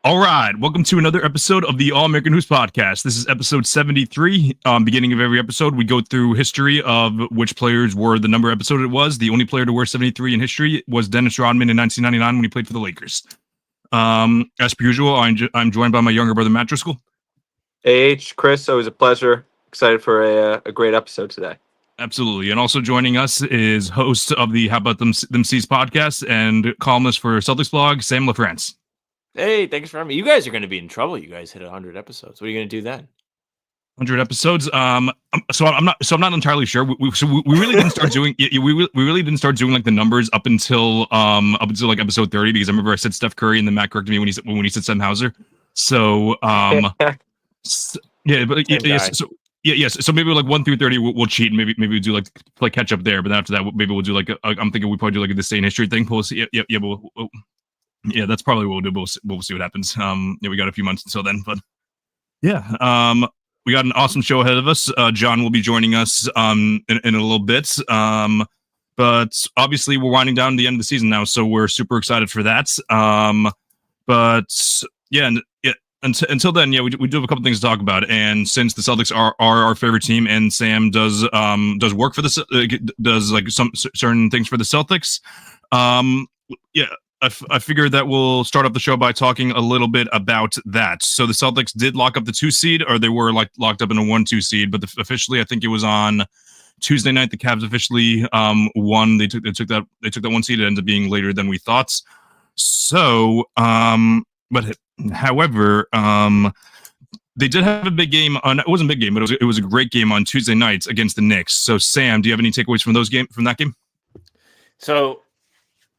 All right, welcome to another episode of the All American Hoops Podcast. This is episode 73. Beginning of every episode, we go through history of which players were the number episode it was. The only player to wear 73 in history was Dennis Rodman in 1999 when he played for the Lakers. As per usual, I'm joined by my younger brother, Matt Driscoll. Chris, always a pleasure. Excited for a great episode today. Absolutely. And also joining us is host of the How About Them C's podcast and columnist for Celtics blog, Sam LaFrance. Hey, thanks for having me. You guys are going to be in trouble. You guys hit 100 episodes. What are you going to do then? 100 episodes. So I'm not entirely sure. We really didn't start doing. We really didn't start doing like the numbers up until like episode 30 because I remember I said Steph Curry and then Matt corrected me when he said Sam Hauser. So yeah, but yes. So maybe like 1 through 30 we'll cheat. And maybe we'll do like catch up there. But then after that maybe we'll do like I'm thinking we probably do like a day in history thing. We'll see. Yeah, that's probably what we'll do. We'll see what happens. We got a few months until then, but yeah. We got an awesome show ahead of us. John will be joining us in a little bit. But obviously we're winding down the end of the season now, so we're super excited for that. But yeah, until then, we do have a couple things to talk about. And since the Celtics are our favorite team, and Sam does work for does like some certain things for the Celtics, I figured that we'll start off the show by talking a little bit about that. So the Celtics did lock up the 2 seed, or they were like locked up in a 1-2 seed, but officially, I think it was on Tuesday night. The Cavs officially won. They took that 1 seed. It ended up being later than we thought. So, but however, they did have a big game on. It wasn't a big game, but it was a great game on Tuesday nights against the Knicks. So, Sam, do you have any takeaways from that game? So,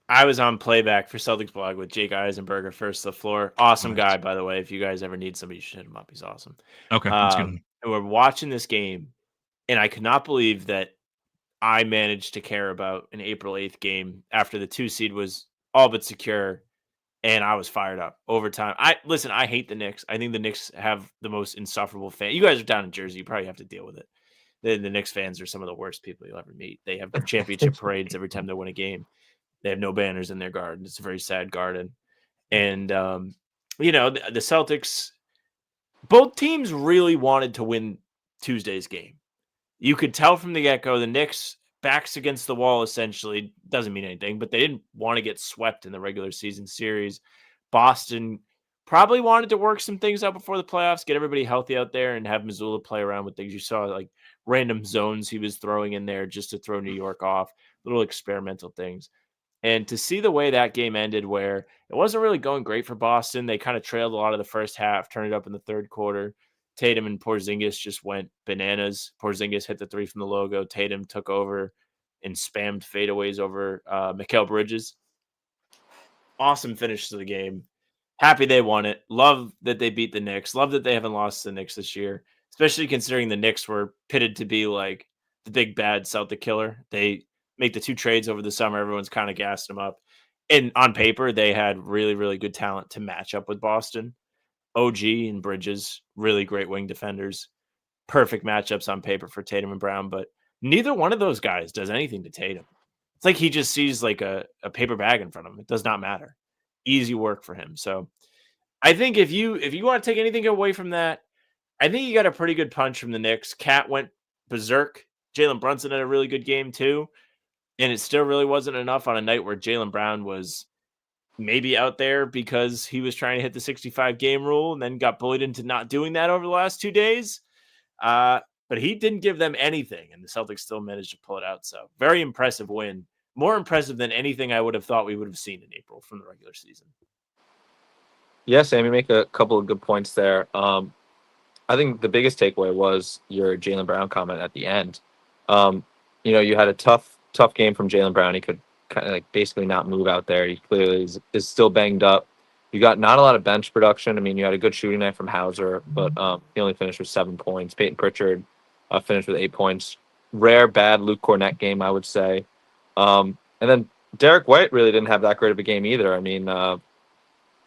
I was on playback for Celtics blog with Jake Eisenberger, first the floor. Awesome guy, by the way. If you guys ever need somebody, you should hit him up. He's awesome. Okay, that's good. And we're watching this game, and I could not believe that I managed to care about an April 8th game after the 2 seed was all but secure, and I was fired up. Overtime. I hate the Knicks. I think the Knicks have the most insufferable fan. You guys are down in Jersey. You probably have to deal with it. The Knicks fans are some of the worst people you'll ever meet. They have championship parades every time they win a game. They have no banners in their garden. It's a very sad garden. And, the Celtics, both teams really wanted to win Tuesday's game. You could tell from the get-go, the Knicks, backs against the wall, essentially, doesn't mean anything, but they didn't want to get swept in the regular season series. Boston probably wanted to work some things out before the playoffs, get everybody healthy out there, and have Missoula play around with things. You saw, like, random zones he was throwing in there just to throw New York off, little experimental things. And to see the way that game ended, where it wasn't really going great for Boston, they kind of trailed a lot of the first half, turned it up in the third quarter. Tatum and Porzingis just went bananas. Porzingis hit the 3 from the logo. Tatum took over and spammed fadeaways over Mikal Bridges. Awesome finish to the game. Happy they won it. Love that they beat the Knicks. Love that they haven't lost to the Knicks this year, especially considering the Knicks were pitted to be like the big bad Celtic killer. They make the 2 trades over the summer. Everyone's kind of gassed them up. And on paper, they had really, really good talent to match up with Boston. OG and Bridges, really great wing defenders. Perfect matchups on paper for Tatum and Brown, but neither one of those guys does anything to Tatum. It's like he just sees like a paper bag in front of him. It does not matter. Easy work for him. So I think if you want to take anything away from that, I think you got a pretty good punch from the Knicks. Cat went berserk. Jalen Brunson had a really good game too. And it still really wasn't enough on a night where Jaylen Brown was maybe out there because he was trying to hit the 65 game rule and then got bullied into not doing that over the last 2 days. But he didn't give them anything, and the Celtics still managed to pull it out. So very impressive win. More impressive than anything I would have thought we would have seen in April from the regular season. Yeah, Sam, you make a couple of good points there. I think the biggest takeaway was your Jaylen Brown comment at the end. You had a tough game from Jaylen Brown. He could kind of like basically not move out there. He clearly is still banged up. You got not a lot of bench production. I mean, you had a good shooting night from Hauser, but he only finished with 7 points. Peyton Pritchard finished with 8 points. Rare bad Luke Cornett game, I would say. And then Derek White really didn't have that great of a game either. I mean, a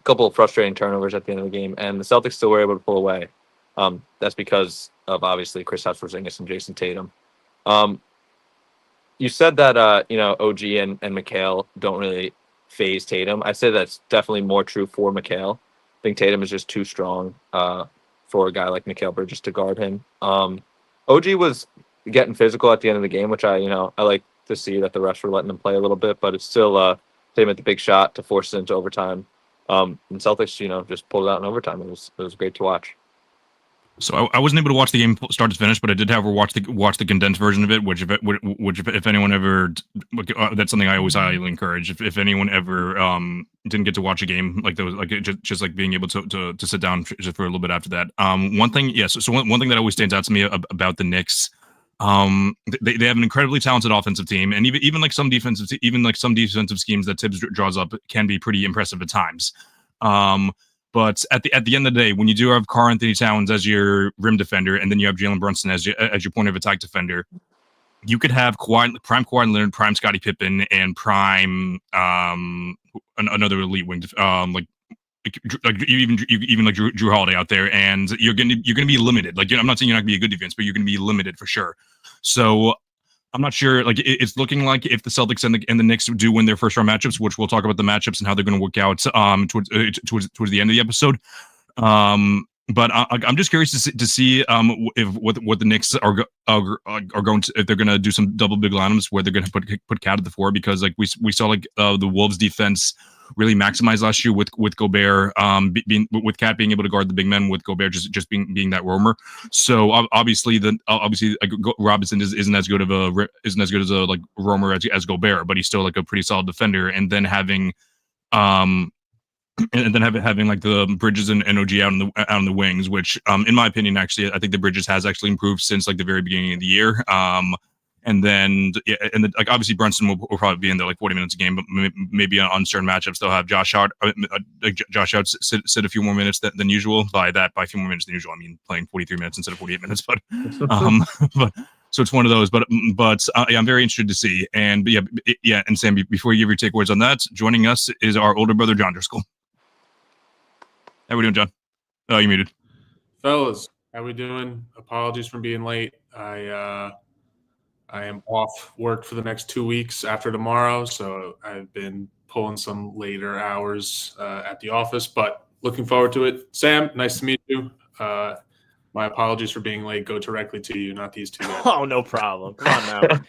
couple of frustrating turnovers at the end of the game, and the Celtics still were able to pull away. That's because of obviously Kristaps Porzingis and Jason Tatum. You said that OG and Mikal don't really phase Tatum. I'd say that's definitely more true for Mikal. I think Tatum is just too strong for a guy like Mikal Bridges to guard him. OG was getting physical at the end of the game, which I like to see that the refs were letting them play a little bit, but it's still Tatum at the big shot to force it into overtime. And Celtics, just pulled it out in overtime. It was great to watch. So I wasn't able to watch the game start to finish, but I did have her watch the condensed version of it. Which if anyone ever, that's something I always highly encourage. If anyone ever didn't get to watch a game like those, like just like being able to sit down just for a little bit after that. One thing, yes. So one thing that always stands out to me about the Knicks, they have an incredibly talented offensive team, and even like some defensive schemes that Tibbs draws up can be pretty impressive at times. But at the end of the day, when you do have Karl Anthony Towns as your rim defender, and then you have Jalen Brunson as your point of attack defender, you could have prime Kawhi Leonard, prime Scottie Pippen, and prime another elite wing, like even like Drew Holiday out there, and you're gonna be limited. Like, I'm not saying you're not gonna be a good defense, but you're gonna be limited for sure. So I'm not sure. Like, it's looking like if the Celtics and the Knicks do win their first round matchups, which we'll talk about the matchups and how they're going to work out towards the end of the episode. But I'm just curious to see if what the Knicks are going to, if they're going to do some double big lineups where they're going to put Cat at the 4, because like we saw like the Wolves defense really maximized last year with Gobert with Cat being able to guard the big men, with Gobert just being that roamer. So obviously Robinson isn't as good as a like roamer as Gobert, but he's still like a pretty solid defender. And then having having like the Bridges and OG out on the wings, which in my opinion, actually, I think the Bridges has actually improved since like the very beginning of the year. And then like obviously Brunson will probably be in there like 40 minutes a game, but maybe on certain matchups they'll have Josh out sit a few more minutes than usual. By a few more minutes than usual, I mean playing 43 minutes instead of 48 minutes. But but so it's one of those. But I'm very interested to see. And and Sam, before you give your takeaways on that, joining us is our older brother John Driscoll. How we doing, John? Oh, you muted. Fellas, how we doing? Apologies for being late. I am off work for the next 2 weeks after tomorrow, so I've been pulling some later hours at the office, but looking forward to it. Sam, nice to meet you. My apologies for being late go directly to you, not these two guys. Oh, no problem. Come on now.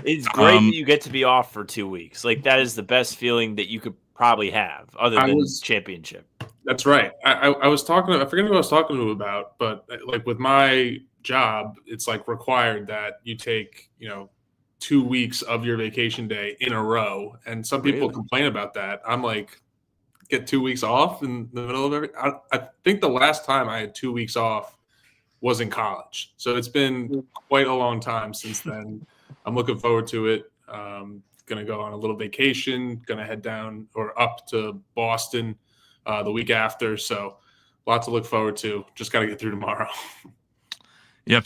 It's great that you get to be off for 2 weeks. Like, that is the best feeling that you could probably have other than championship. That's right. I was talking to, I forget who I was talking to about, but like with my job, it's like required that you take, 2 weeks of your vacation day in a row. And some people complain about that. I'm like, get 2 weeks off in the middle of everything. I think the last time I had 2 weeks off was in college. So it's been quite a long time since then. I'm looking forward to it. Going to go on a little vacation, going to head down or up to Boston the week after. So a lot to look forward to. Just got to get through tomorrow. Yep.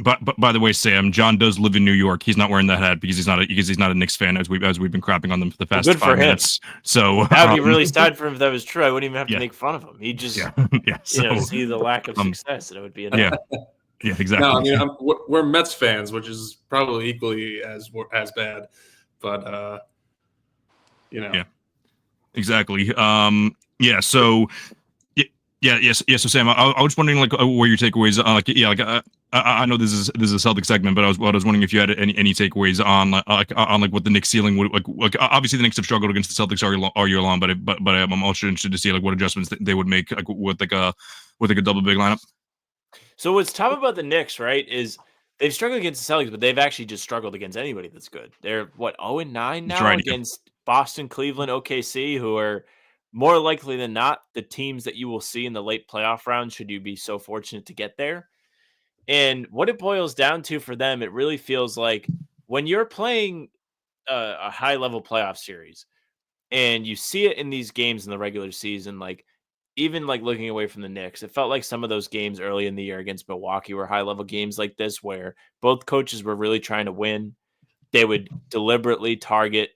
But by the way, Sam, John does live in New York. He's not wearing that hat because he's not a Knicks fan, as we've been crapping on them for the past 5 minutes. So that would be really sad for him if that was true. I wouldn't even have to make fun of him. He just see the lack of success, and it would be enough. Yeah, exactly. No, I mean we're Mets fans, which is probably equally as bad. But Yeah, exactly. So Sam, I was wondering like where your takeaways I know this is a Celtics segment, but I was wondering if you had any takeaways on what the Knicks ceiling would like. Obviously, the Knicks have struggled against the Celtics all year long, but I'm also interested to see like what adjustments they would make with a double big lineup. So what's tough about the Knicks, right, is they've struggled against the Celtics, but they've actually just struggled against anybody that's good. They're 0-9 now against Boston, Cleveland, OKC, who are more likely than not the teams that you will see in the late playoff round should you be so fortunate to get there. And what it boils down to for them, it really feels like when you're playing a high-level playoff series and you see it in these games in the regular season, like even like looking away from the Knicks, it felt like some of those games early in the year against Milwaukee were high-level games like this where both coaches were really trying to win. They would deliberately target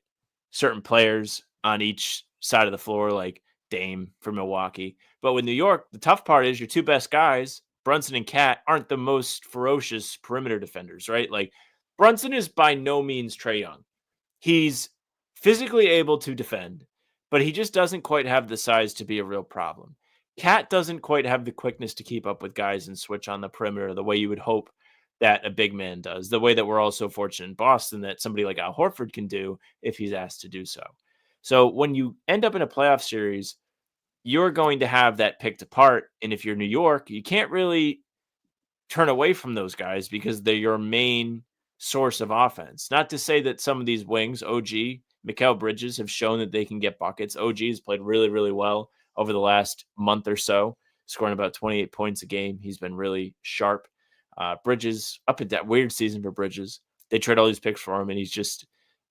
certain players on each side of the floor, like Dame for Milwaukee. But with New York, the tough part is your two best guys, Brunson and Cat, aren't the most ferocious perimeter defenders, right? Like Brunson is by no means Trae Young. He's physically able to defend, but he just doesn't quite have the size to be a real problem. Cat doesn't quite have the quickness to keep up with guys and switch on the perimeter the way you would hope that a big man does, the way that we're all so fortunate in Boston that somebody like Al Horford can do if he's asked to do so. So when you end up in a playoff series, you're going to have that picked apart. And if you're New York, you can't really turn away from those guys because they're your main source of offense. Not to say that some of these wings, OG, Mikal Bridges, have shown that they can get buckets. OG has played really, really well over the last month or so, scoring about 28 points a game. He's been really sharp. Bridges, up at that weird season for Bridges. They trade all these picks for him, and he's just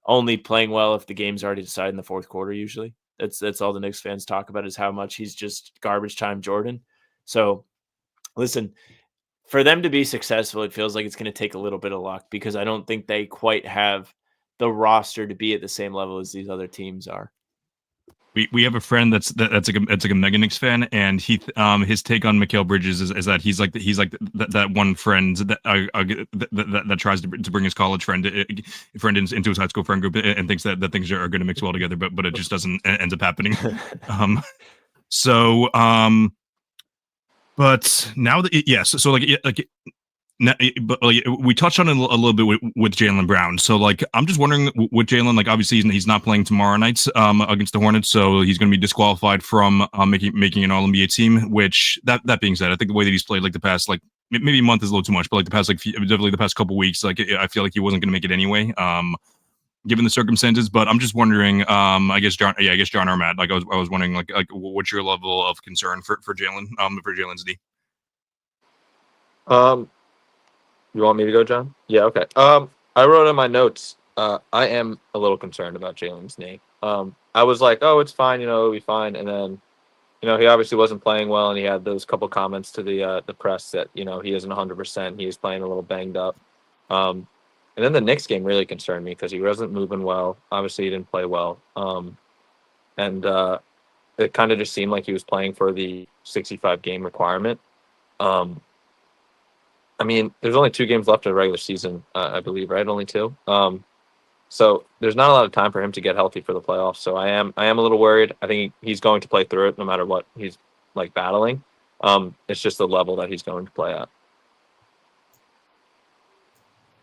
only playing well if the game's already decided in the fourth quarter, usually. That's all the Knicks fans talk about, is how much he's just garbage time Jordan. So, listen, for them to be successful, it feels like it's going to take a little bit of luck, because I don't think they have the roster to be at the same level as these other teams are. We have a friend that's like a mega Knicks fan, and he his take on Mikal Bridges is that he's like that one friend that tries to bring his college friend into his high school friend group and thinks that things are going to mix well together, but it just doesn't end up happening. But now that now, but we touched on it a little bit with Jaylen Brown. So I'm just wondering with Jaylen, obviously he's not playing tomorrow night against the Hornets, so he's going to be disqualified from making an All-NBA team. Which that being said, I think the way that he's played the past maybe a month is a little too much, but definitely the past couple weeks, I feel like he wasn't going to make it anyway, given the circumstances. But I'm just wondering, I guess John or Matt, I was wondering what's your level of concern for Jaylen, for Jaylen's D? You want me to go, John? Yeah, okay. I wrote in my notes, I am a little concerned about Jaylen's knee. I was like, oh, it's fine, it'll be fine. And then, he obviously wasn't playing well, and he had those couple comments to the press that, he isn't 100%. He is playing a little banged up. And then the Knicks game really concerned me because he wasn't moving well. Obviously, he didn't play well. And it kind of just seemed like he was playing for the 65-game requirement. I mean, there's only 2 games left in the regular season, I believe, right? Only 2. So there's not a lot of time for him to get healthy for the playoffs. So I am a little worried. I think he's going to play through it no matter what he's battling. It's just the level that he's going to play at.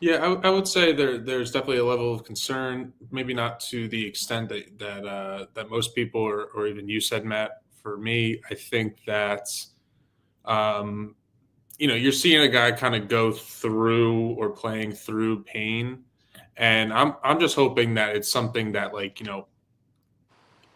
Yeah, I would say there's definitely a level of concern, maybe not to the extent that most people or even you said, Matt. For me, I think that you're seeing a guy kind of go through or playing through pain, and I'm just hoping that it's something that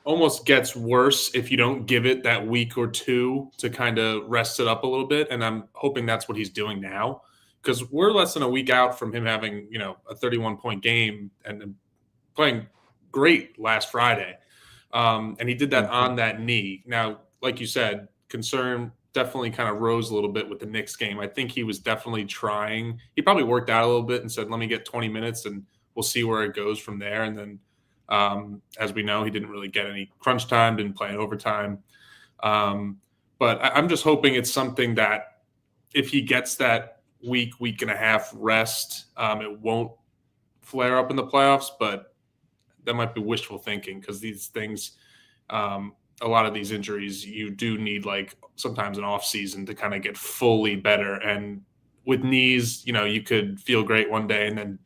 almost gets worse if you don't give it that week or 2 to kind of rest it up a little bit. And I'm hoping that's what he's doing now, because we're less than a week out from him having a 31-point game and playing great last Friday, and he did that on that knee. Now, like you said, concern definitely kind of rose a little bit with the Knicks game. I think he was definitely trying. He probably worked out a little bit and said, let me get 20 minutes and we'll see where it goes from there. And then, as we know, he didn't really get any crunch time, didn't play in overtime. But I'm just hoping it's something that if he gets that week and a half rest, it won't flare up in the playoffs. But that might be wishful thinking, because these things, a lot of these injuries, you do need sometimes an off season to kind of get fully better. And with knees, you could feel great one day and then,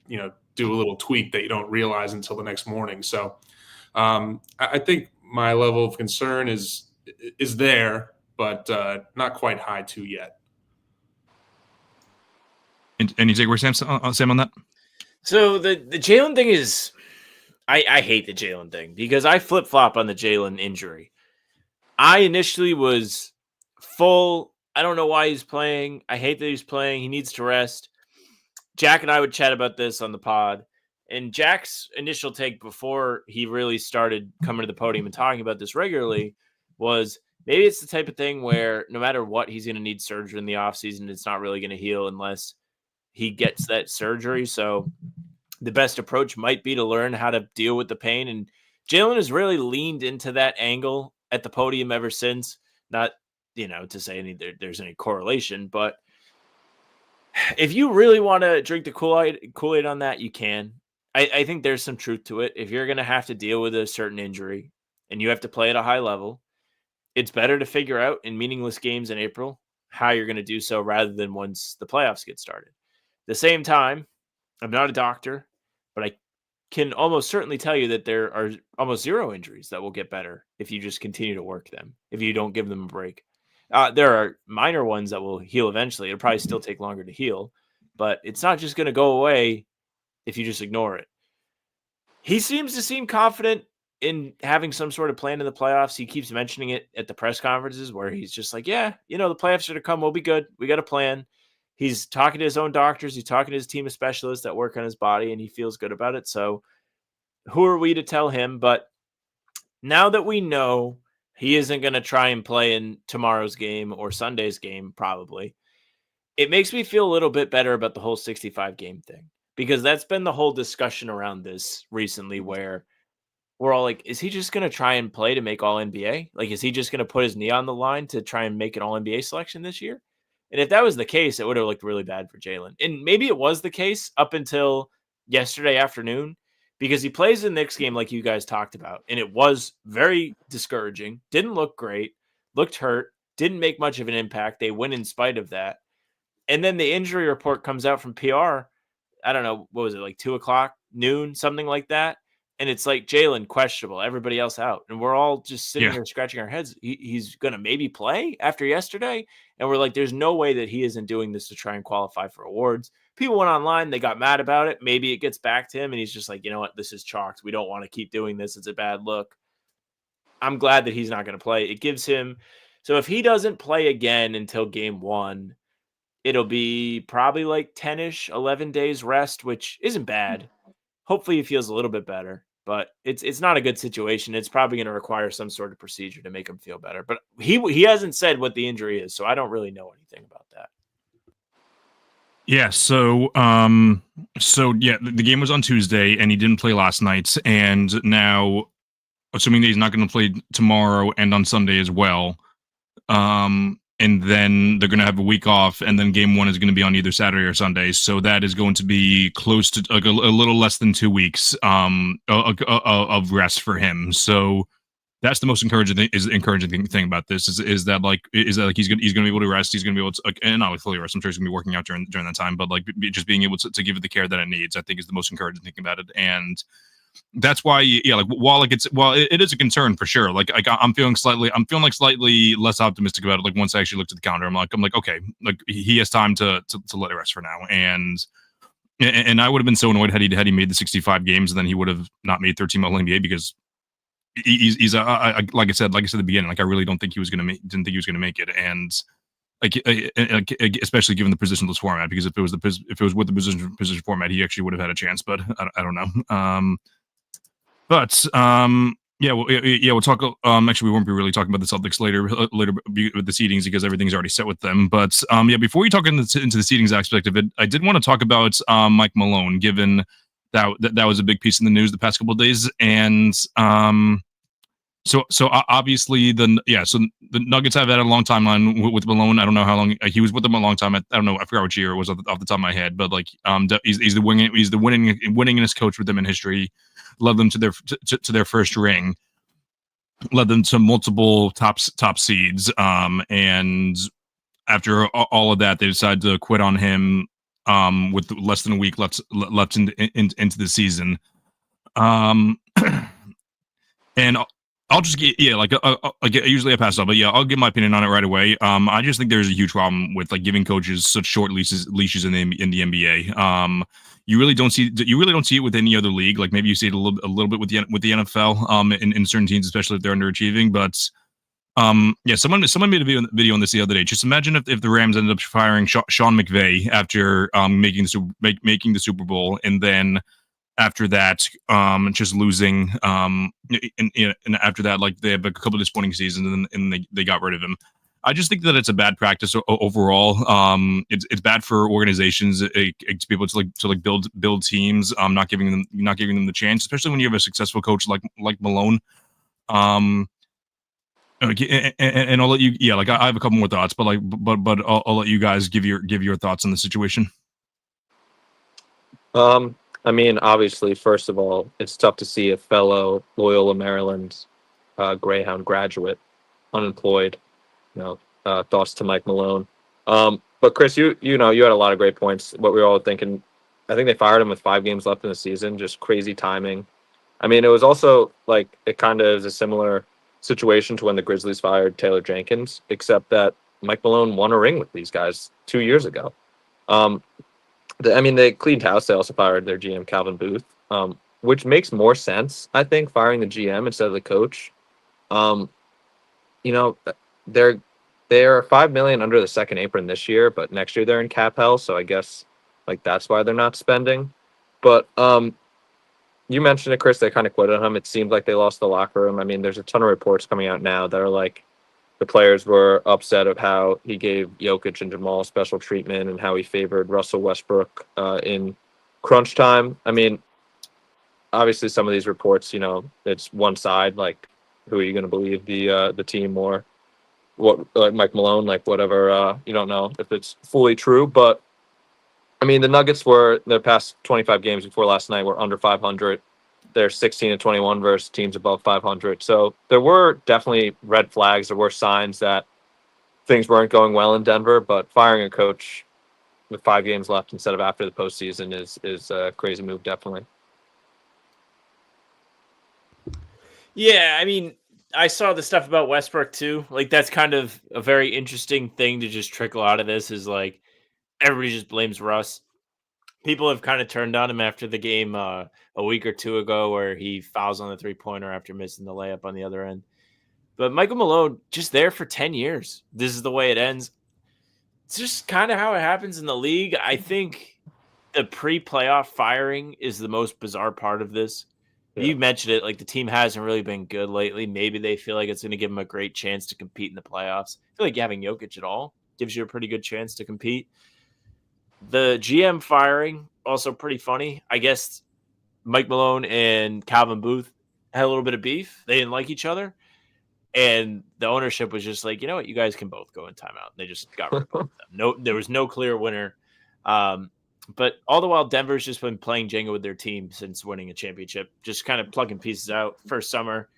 do a little tweak that you don't realize until the next morning. So I think my level of concern is there, but not quite high too yet. Any takeaway, Sam, on that? So the Jaylen thing is, I hate the Jaylen thing because I flip-flop on the Jaylen injury. I initially was full, I don't know why he's playing. I hate that he's playing. He needs to rest. Jack and I would chat about this on the pod. And Jack's initial take before he really started coming to the podium and talking about this regularly was maybe it's the type of thing where no matter what, he's going to need surgery in the offseason. It's not really going to heal unless he gets that surgery. So the best approach might be to learn how to deal with the pain. And Jaylen has really leaned into that angle at the podium ever since. Not, to say there's any correlation, but if you really want to drink the Kool-Aid on that, you can. I think there's some truth to it. If you're going to have to deal with a certain injury, and you have to play at a high level, it's better to figure out in meaningless games in April how you're going to do so rather than once the playoffs get started. At the same time, I'm not a doctor, but I can almost certainly tell you that there are almost zero injuries that will get better if you just continue to work them, if you don't give them a break. There are minor ones that will heal eventually. It'll probably still take longer to heal, but it's not just going to go away if you just ignore it. He seems to seem confident in having some sort of plan in the playoffs. He keeps mentioning it at the press conferences where he's just like, yeah, the playoffs are to come. We'll be good. We got a plan. He's talking to his own doctors. He's talking to his team of specialists that work on his body, and he feels good about it. So who are we to tell him? But now that we know he isn't going to try and play in tomorrow's game or Sunday's game, probably, it makes me feel a little bit better about the whole 65 game thing, because that's been the whole discussion around this recently, where we're all like, is he just going to try and play to make all NBA? Like, is he just going to put his knee on the line to try and make an all NBA selection this year? And if that was the case, it would have looked really bad for Jalen. And maybe it was the case up until yesterday afternoon, because he plays the Knicks game like you guys talked about. And it was very discouraging. Didn't look great. Looked hurt. Didn't make much of an impact. They win in spite of that. And then the injury report comes out from PR. I don't know. What was it? Like 2:00, noon, something like that. And it's like Jalen questionable, everybody else out. And we're all just sitting here scratching our heads. He's going to maybe play after yesterday. And we're like, there's no way that he isn't doing this to try and qualify for awards. People went online. They got mad about it. Maybe it gets back to him. And he's just like, you know what? This is chalked. We don't want to keep doing this. It's a bad look. I'm glad that he's not going to play. It gives him. So if he doesn't play again until game 1, it'll be probably like 10-ish, 11 days rest, which isn't bad. Hopefully he feels a little bit better, but it's not a good situation. It's probably going to require some sort of procedure to make him feel better. But he hasn't said what the injury is, so I don't really know anything about that. Yeah, so the game was on Tuesday and he didn't play last night, and now assuming that he's not going to play tomorrow and on Sunday as well. And then they're going to have a week off, and then game 1 is going to be on either Saturday or Sunday. So that is going to be close to a little less than 2 weeks of rest for him. So that's the most encouraging thing about this is that he's going to be able to rest. He's going to be able to, and not fully rest. I'm sure he's going to be working out during that time, but just being able to give it the care that it needs, I think, is the most encouraging thing about it. And that's why, while it is a concern for sure. I'm feeling slightly less optimistic about it. Like once I actually looked at the calendar, I'm like, okay, like he has time to let it rest for now. And I would have been so annoyed had he made the 65 games and then he would have not made 13 All NBA, because he's like I said at the beginning, I really didn't think he was going to make it. And especially given the positionless format, because if it was with the position format, he actually would have had a chance. But I don't know. We'll talk. Actually, we won't be really talking about the Celtics later with the seedings, because everything's already set with them. But before we talk into the seedings aspect of it, I did want to talk about Mike Malone, given that was a big piece in the news the past couple of days, and So obviously the Nuggets have had a long timeline with Malone. I don't know how long he was with them. A long time. I don't know. I forgot which year it was off the top of my head. But he's the winningest coach with them in history. Led them to their first ring. Led them to multiple top seeds. And after all of that, they decided to quit on him. With less than a week left into the season. And I'll just get usually I pass up, but I'll give my opinion on it right away. I just think there's a huge problem with getting coaches such short leashes in the NBA. You really don't see it with any other league. Like maybe you see it a little bit with the NFL. In certain teams, especially if they're underachieving. But someone made a video on this the other day. Just imagine if the Rams ended up firing Sean McVay after making the Super Bowl, and then after that, just losing, and after that, they have a couple of disappointing seasons, and they got rid of him. I just think that it's a bad practice overall. It's bad for organizations, it's people to build teams, not giving them the chance, especially when you have a successful coach like Malone. And I'll let you, I have a couple more thoughts, but I'll let you guys give your thoughts on the situation. I mean, obviously, first of all, it's tough to see a fellow Loyola Maryland Greyhound graduate, unemployed. Thoughts to Mike Malone. But Chris, you had a lot of great points. What we were all thinking, I think they fired him with 5 games left in the season. Just crazy timing. I mean, it was also like it kind of is a similar situation to when the Grizzlies fired Taylor Jenkins, except that Mike Malone won a ring with these guys 2 years ago. They cleaned house. They also fired their GM Calvin Booth, which makes more sense, I think, firing the GM instead of the coach. They're $5 million under the second apron this year, but next year they're in cap hell. So I guess like that's why they're not spending. But you mentioned it, Chris. They kind of quitted him. It seemed like they lost the locker room. I mean, there's a ton of reports coming out now that are like the players were upset of how he gave Jokic and Jamal special treatment and how he favored Russell Westbrook in crunch time. I mean, obviously some of these reports, it's one side. Like, who are you going to believe, the team or what? Like Mike Malone, like whatever. You don't know if it's fully true, but I mean, the Nuggets were their past 25 games before last night were under 500. They're 16-21 versus teams above 500. So there were definitely red flags. There were signs that things weren't going well in Denver. But firing a coach with 5 games left instead of after the postseason is a crazy move, definitely. Yeah, I mean, I saw the stuff about Westbrook too. Like, that's kind of a very interesting thing to just trickle out of this is like everybody just blames Russ. People have kind of turned on him after the game a week or two ago where he fouls on the 3-pointer after missing the layup on the other end. But Michael Malone, just there for 10 years. This is the way it ends. It's just kind of how it happens in the league. I think the pre-playoff firing is the most bizarre part of this. Yeah. You mentioned it, like the team hasn't really been good lately. Maybe they feel like it's going to give them a great chance to compete in the playoffs. I feel like having Jokic at all gives you a pretty good chance to compete. The GM firing, also pretty funny. I guess Mike Malone and Calvin Booth had a little bit of beef. They didn't like each other. And the ownership was just like, you know what, you guys can both go in timeout. They just got rid of both of them. There was no clear winner. But all the while, Denver's just been playing Jenga with their team since winning a championship, just kind of plugging pieces out. First summer,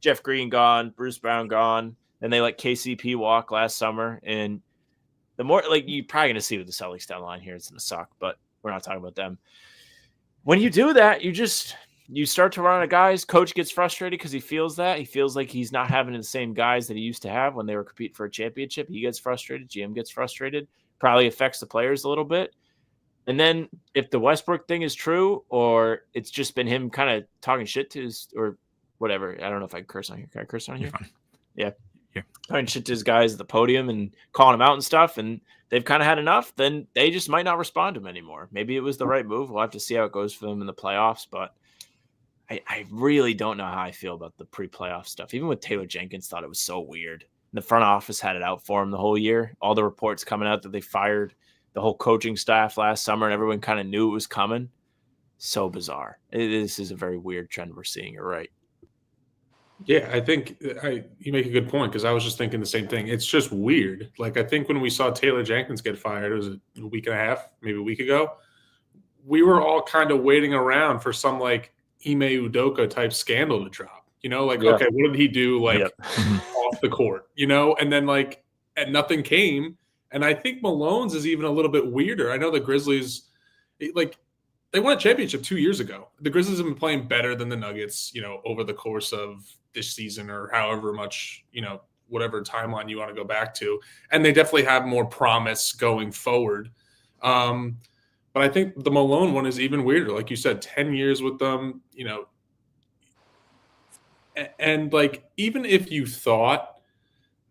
Jeff Green gone, Bruce Brown gone. Then they let KCP walk last summer. And the more, like, you're probably going to see with the Celtics down the line here, it's going to suck, but we're not talking about them. When you do that, you start to run out of guys. Coach gets frustrated because he feels that. He feels like he's not having the same guys that he used to have when they were competing for a championship. He gets frustrated. GM gets frustrated. Probably affects the players a little bit. And then if the Westbrook thing is true, or it's just been him kind of talking shit to his, or whatever. I don't know if I can curse on here. Can I curse on here? Yeah. Talking shit to his guys at the podium and calling him out and stuff, and they've kind of had enough, then they just might not respond to him anymore. Maybe it was the right move. We'll have to see how it goes for them in the playoffs, but I really don't know how I feel about the pre-playoff stuff. Even with Taylor Jenkins, thought it was so weird. The front office had it out for him the whole year. All the reports coming out that they fired the whole coaching staff last summer, and everyone kind of knew it was coming. So bizarre. This is a very weird trend we're seeing. You're right. Yeah, I think you make a good point because I was just thinking the same thing. It's just weird. Like, I think when we saw Taylor Jenkins get fired, it was a week and a half, maybe a week ago, we were all kind of waiting around for some like Ime Udoka type scandal to drop. Okay, what did he do off the court? And then and nothing came. And I think Malone's is even a little bit weirder. I know the Grizzlies, they won a championship 2 years ago. The Grizzlies have been playing better than the Nuggets, over the course of this season or however much, whatever timeline you want to go back to. And they definitely have more promise going forward. But I think the Malone one is even weirder. Like you said, 10 years with them, and even if you thought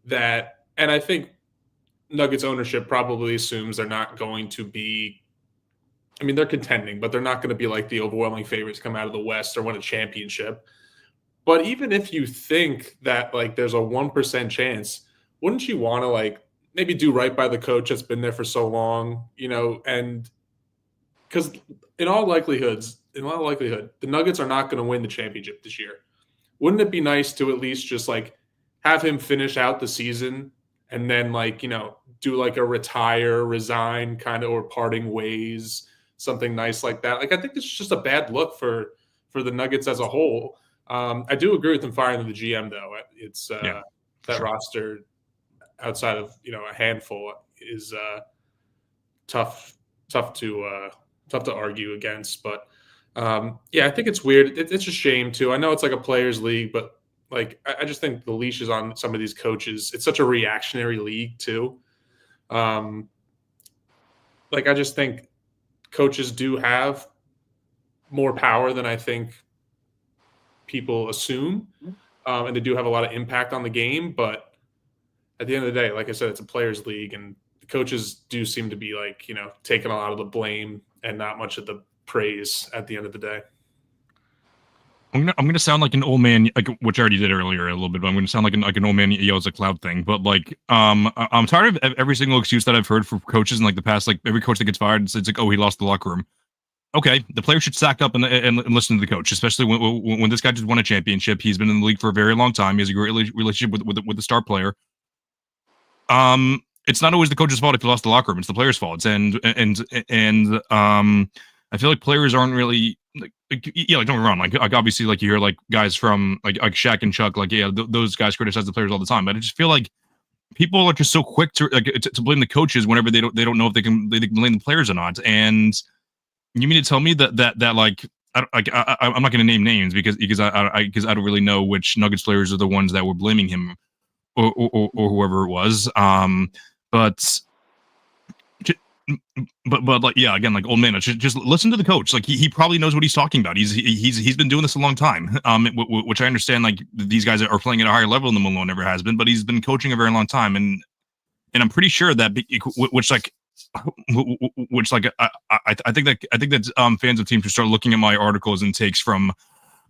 that, and I think Nuggets ownership probably assumes they're not going to be, they're contending, but they're not going to be like the overwhelming favorites come out of the West or win a championship. But even if you think that there's a 1% chance, wouldn't you want to maybe do right by the coach that's been there for so long, and because in all likelihood, the Nuggets are not going to win the championship this year. Wouldn't it be nice to at least just have him finish out the season and then do a retire, resign kind of, or parting ways, something nice like that. I think it's just a bad look for the Nuggets as a whole. I do agree with them firing the GM though. It's that sure. roster outside of a handful is tough to argue against. But I think it's weird. It's a shame too. I know it's like a players' league, but like I just think the leash is on some of these coaches. It's such a reactionary league too. Like I just think coaches do have more power than I think people assume, and they do have a lot of impact on the game. But at the end of the day, like I said, it's a players' league, and the coaches do seem to be like taking a lot of the blame and not much of the praise at the end of the day. I'm gonna sound like an old man, like, which I already did earlier a little bit, but I'm gonna sound like an old man yells a cloud thing. But like, I'm tired of every single excuse that I've heard for coaches in like the past. Like every coach that gets fired, it's like, oh, he lost the locker room. Okay, the player should stack up and listen to the coach, especially when this guy just won a championship. He's been in the league for a very long time. He has a great relationship with the star player. It's not always the coach's fault if he lost the locker room. It's the player's fault. And I feel like players aren't really like don't get me wrong. Like obviously, like you hear like guys from like Shaq and Chuck, like those guys criticize the players all the time. But I just feel like people are just so quick to blame the coaches whenever they don't know if they can blame the players or not. And you mean to tell me that like I'm not going to name names because I don't really know which Nuggets players are the ones that were blaming him or whoever it was. But like again, like old man, just listen to the coach. Like he probably knows what he's talking about. He's been doing this a long time. Which I understand. Like these guys are playing at a higher level than Malone ever has been, but he's been coaching a very long time, and I'm pretty sure that which I think that fans of teams should start looking at my articles and takes from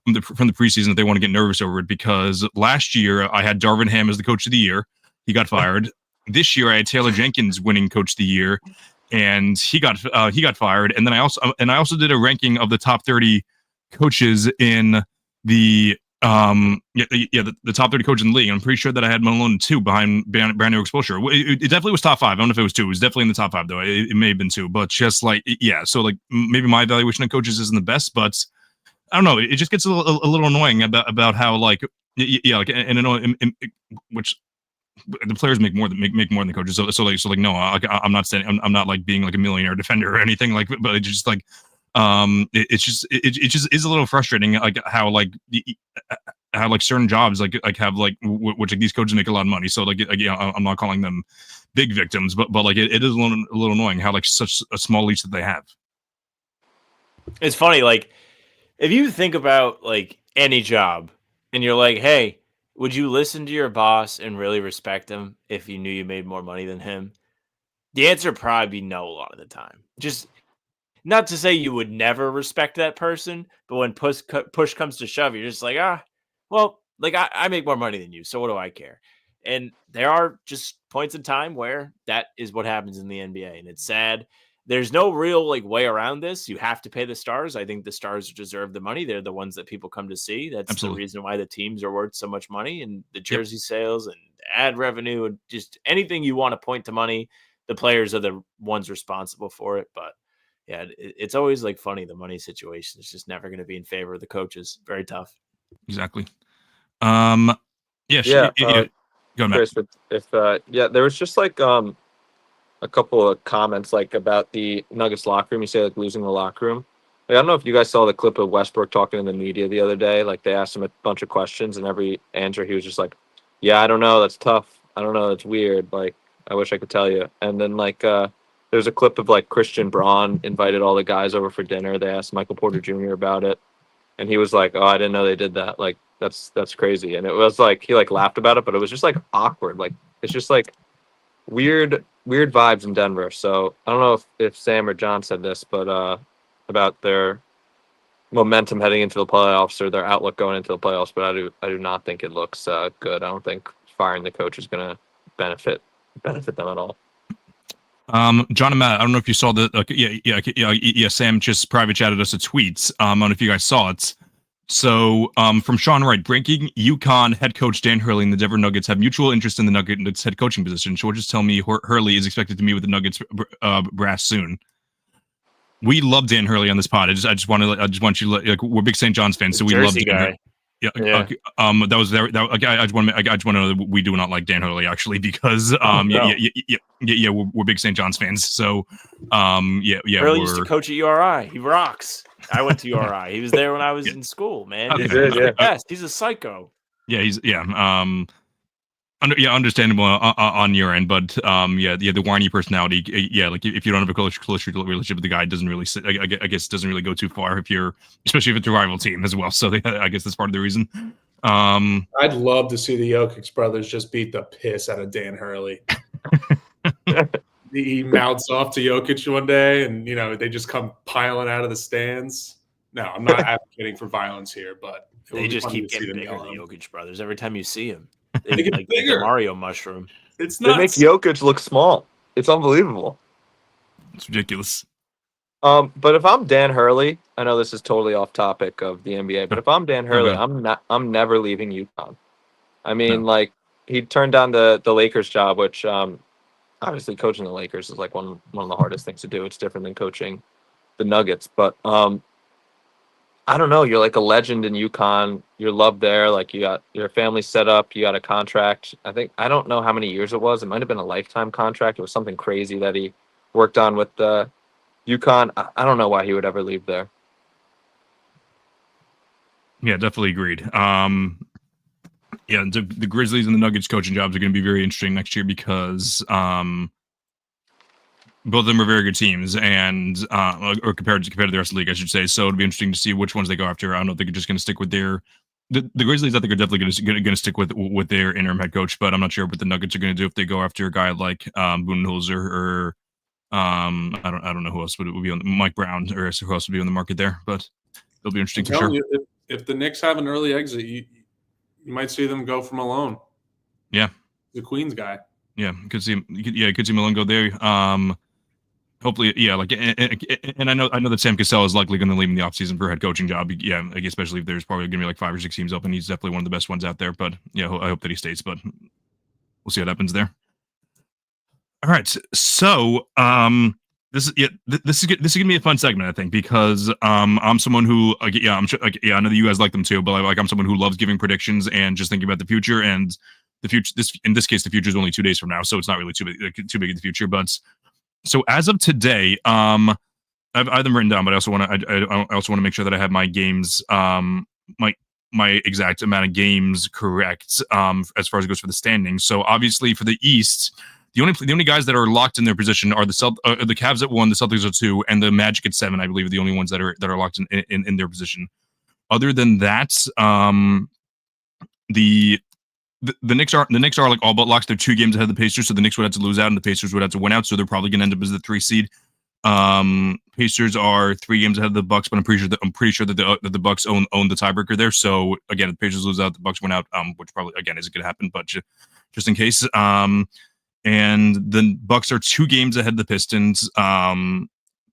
the preseason if they want to get nervous over it, because last year I had Darvin Ham as the coach of the year. He got fired. This year I had Taylor Jenkins winning coach of the year, and he got fired. And then I also did a ranking of the top 30 coaches in the the top 30 coaches in the league. I'm pretty sure that I had Malone 2 behind brand new exposure. It definitely was top 5. I don't know if it was 2. It was definitely in the top 5 though. It may have been 2, but just like so like maybe my evaluation of coaches isn't the best, but I don't know. It just gets a little annoying about how like like which the players make more than the coaches. So like no, I'm not saying I'm not like being like a millionaire defender or anything like, but it's just like it just is a little frustrating, like how like certain jobs like have like which like these coaches make a lot of money. So like I'm not calling them big victims, but like it is a little annoying how like such a small leash that they have. It's funny, like if you think about like any job and you're like, hey, would you listen to your boss and really respect him if you knew you made more money than him? The answer would probably be no a lot of the time. Just not to say you would never respect that person, but when push comes to shove, you're just like, well, like I make more money than you, so what do I care? And there are just points in time where that is what happens in the NBA, and it's sad. There's no real like way around this. You have to pay the stars. I think the stars deserve the money. They're the ones that people come to see. That's Absolutely. The reason why the teams are worth so much money, and the jersey sales and ad revenue and just anything you want to point to money. The players are the ones responsible for it. But yeah, it's always like funny. The money situation is just never going to be in favor of the coaches. Very tough. Exactly. Go ahead, Chris, if there was just like a couple of comments like about the Nuggets locker room. You say like losing the locker room. Like, I don't know if you guys saw the clip of Westbrook talking to the media the other day. Like they asked him a bunch of questions, and every answer he was just like, "Yeah, I don't know. That's tough. I don't know. That's weird. Like I wish I could tell you." And then like there's a clip of like Christian Braun invited all the guys over for dinner. They asked Michael Porter Jr. about it, and he was like, "Oh, I didn't know they did that. Like that's crazy." And it was like he like laughed about it, but it was just like awkward. Like it's just like weird vibes in Denver. So I don't know if Sam or John said this, but about their momentum heading into the playoffs or their outlook going into the playoffs. But I do not think it looks good. I don't think firing the coach is going to benefit them at all. John and Matt, I don't know if you saw the Sam just private chatted us a tweet. I don't know if you guys saw it. So from Sean Wright, breaking UConn head coach Dan Hurley and the Denver Nuggets have mutual interest in the Nuggets head coaching position. So just tell me Hurley is expected to meet with the Nuggets brass soon. We love Dan Hurley on this pod. I just want you to like we're big St. John's fans, so we love Dan Hurley. Yeah. Yeah. That was very. I just want to know that we do not like Dan Hurley actually because no. yeah, we're big St. John's fans. So Hurley used to coach at URI. He rocks. I went to URI. He was there when I was in school, man. Okay. He did, yeah. Yes, he's a psycho. Yeah, understandable on your end, but the whiny personality, like if you don't have a close relationship with the guy, it doesn't really I guess doesn't really go too far especially if it's a rival team as well. So I guess that's part of the reason. I'd love to see the Jokic brothers just beat the piss out of Dan Hurley. He mouths off to Jokic one day, and they just come piling out of the stands. No, I'm not advocating for violence here, but they just keep getting bigger, the Jokic brothers. Every time you see him, they get like bigger. The Mario mushroom. It's nuts. They make Jokic look small. It's unbelievable. It's ridiculous. But if I'm Dan Hurley, I know this is totally off topic of the NBA, but if I'm Dan Hurley, I'm never leaving UConn. I mean, like he turned down the Lakers job, which obviously coaching the Lakers is like one of the hardest things to do. It's different than coaching the Nuggets, but I don't know. You're like a legend in UConn. You're loved there. Like you got your family set up. You got a contract. I don't know how many years it was. It might have been a lifetime contract. It was something crazy that he worked on with UConn. I don't know why he would ever leave there. Yeah, definitely agreed. The Grizzlies and the Nuggets coaching jobs are going to be very interesting next year because both of them are very good teams, and or compared to the rest of the league, I should say. So it'll be interesting to see which ones they go after. I don't know if they're just going to stick with the Grizzlies. I think are definitely going to stick with their interim head coach, but I'm not sure what the Nuggets are going to do if they go after a guy like Budenholzer or I don't know who else would be on Mike Brown or who else would be on the market there, but it'll be interesting for sure. If the Knicks have an early exit, you might see them go for Malone. Yeah, the Queens guy. Yeah, could see Malone go there. Hopefully, and I know that Sam Cassell is likely going to leave in the offseason for a head coaching job. Yeah, like especially if there's probably going to be like 5 or 6 teams open. He's definitely one of the best ones out there. But yeah, I hope that he stays. But we'll see what happens there. All right, so this is gonna be a fun segment, I think, because I'm someone who I know that you guys like them too, but I'm someone who loves giving predictions and just thinking about the future. And the future, in this case, the future is only 2 days from now, so it's not really too big in the future. But so as of today, I've them written down, but I also want to make sure that I have my games, my exact amount of games correct as far as it goes for the standings. So obviously for the East, the only guys that are locked in their position are the Cavs at 1, the Celtics at 2, and the Magic at 7. I believe are the only ones that are locked in their position. Other than that, the Knicks are like all but locked. They're 2 games ahead of the Pacers, so the Knicks would have to lose out and the Pacers would have to win out. So they're probably going to end up as the 3 seed. Pacers are 3 games ahead of the Bucks, but I'm pretty sure that the Bucks own the tiebreaker there. So again, if the Pacers lose out, the Bucks win out, which probably again isn't going to happen, but just in case. And the Bucks are 2 games ahead of the Pistons. The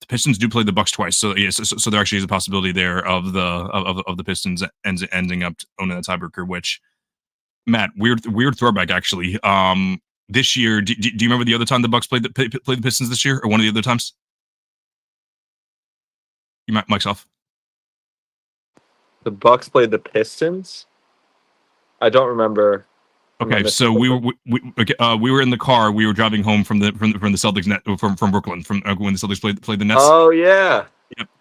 Pistons do play the Bucks twice, so yes, so there actually is a possibility there of the Pistons ending up owning the tiebreaker. Which, Matt, weird throwback actually. This year, do you remember the other time the Bucks played the Pistons this year, or one of the other times? Mike's off. The Bucks played the Pistons. I don't remember. Okay, so we were in the car. We were driving home from the Celtics net from Brooklyn when the Celtics played the Nets. Oh yeah.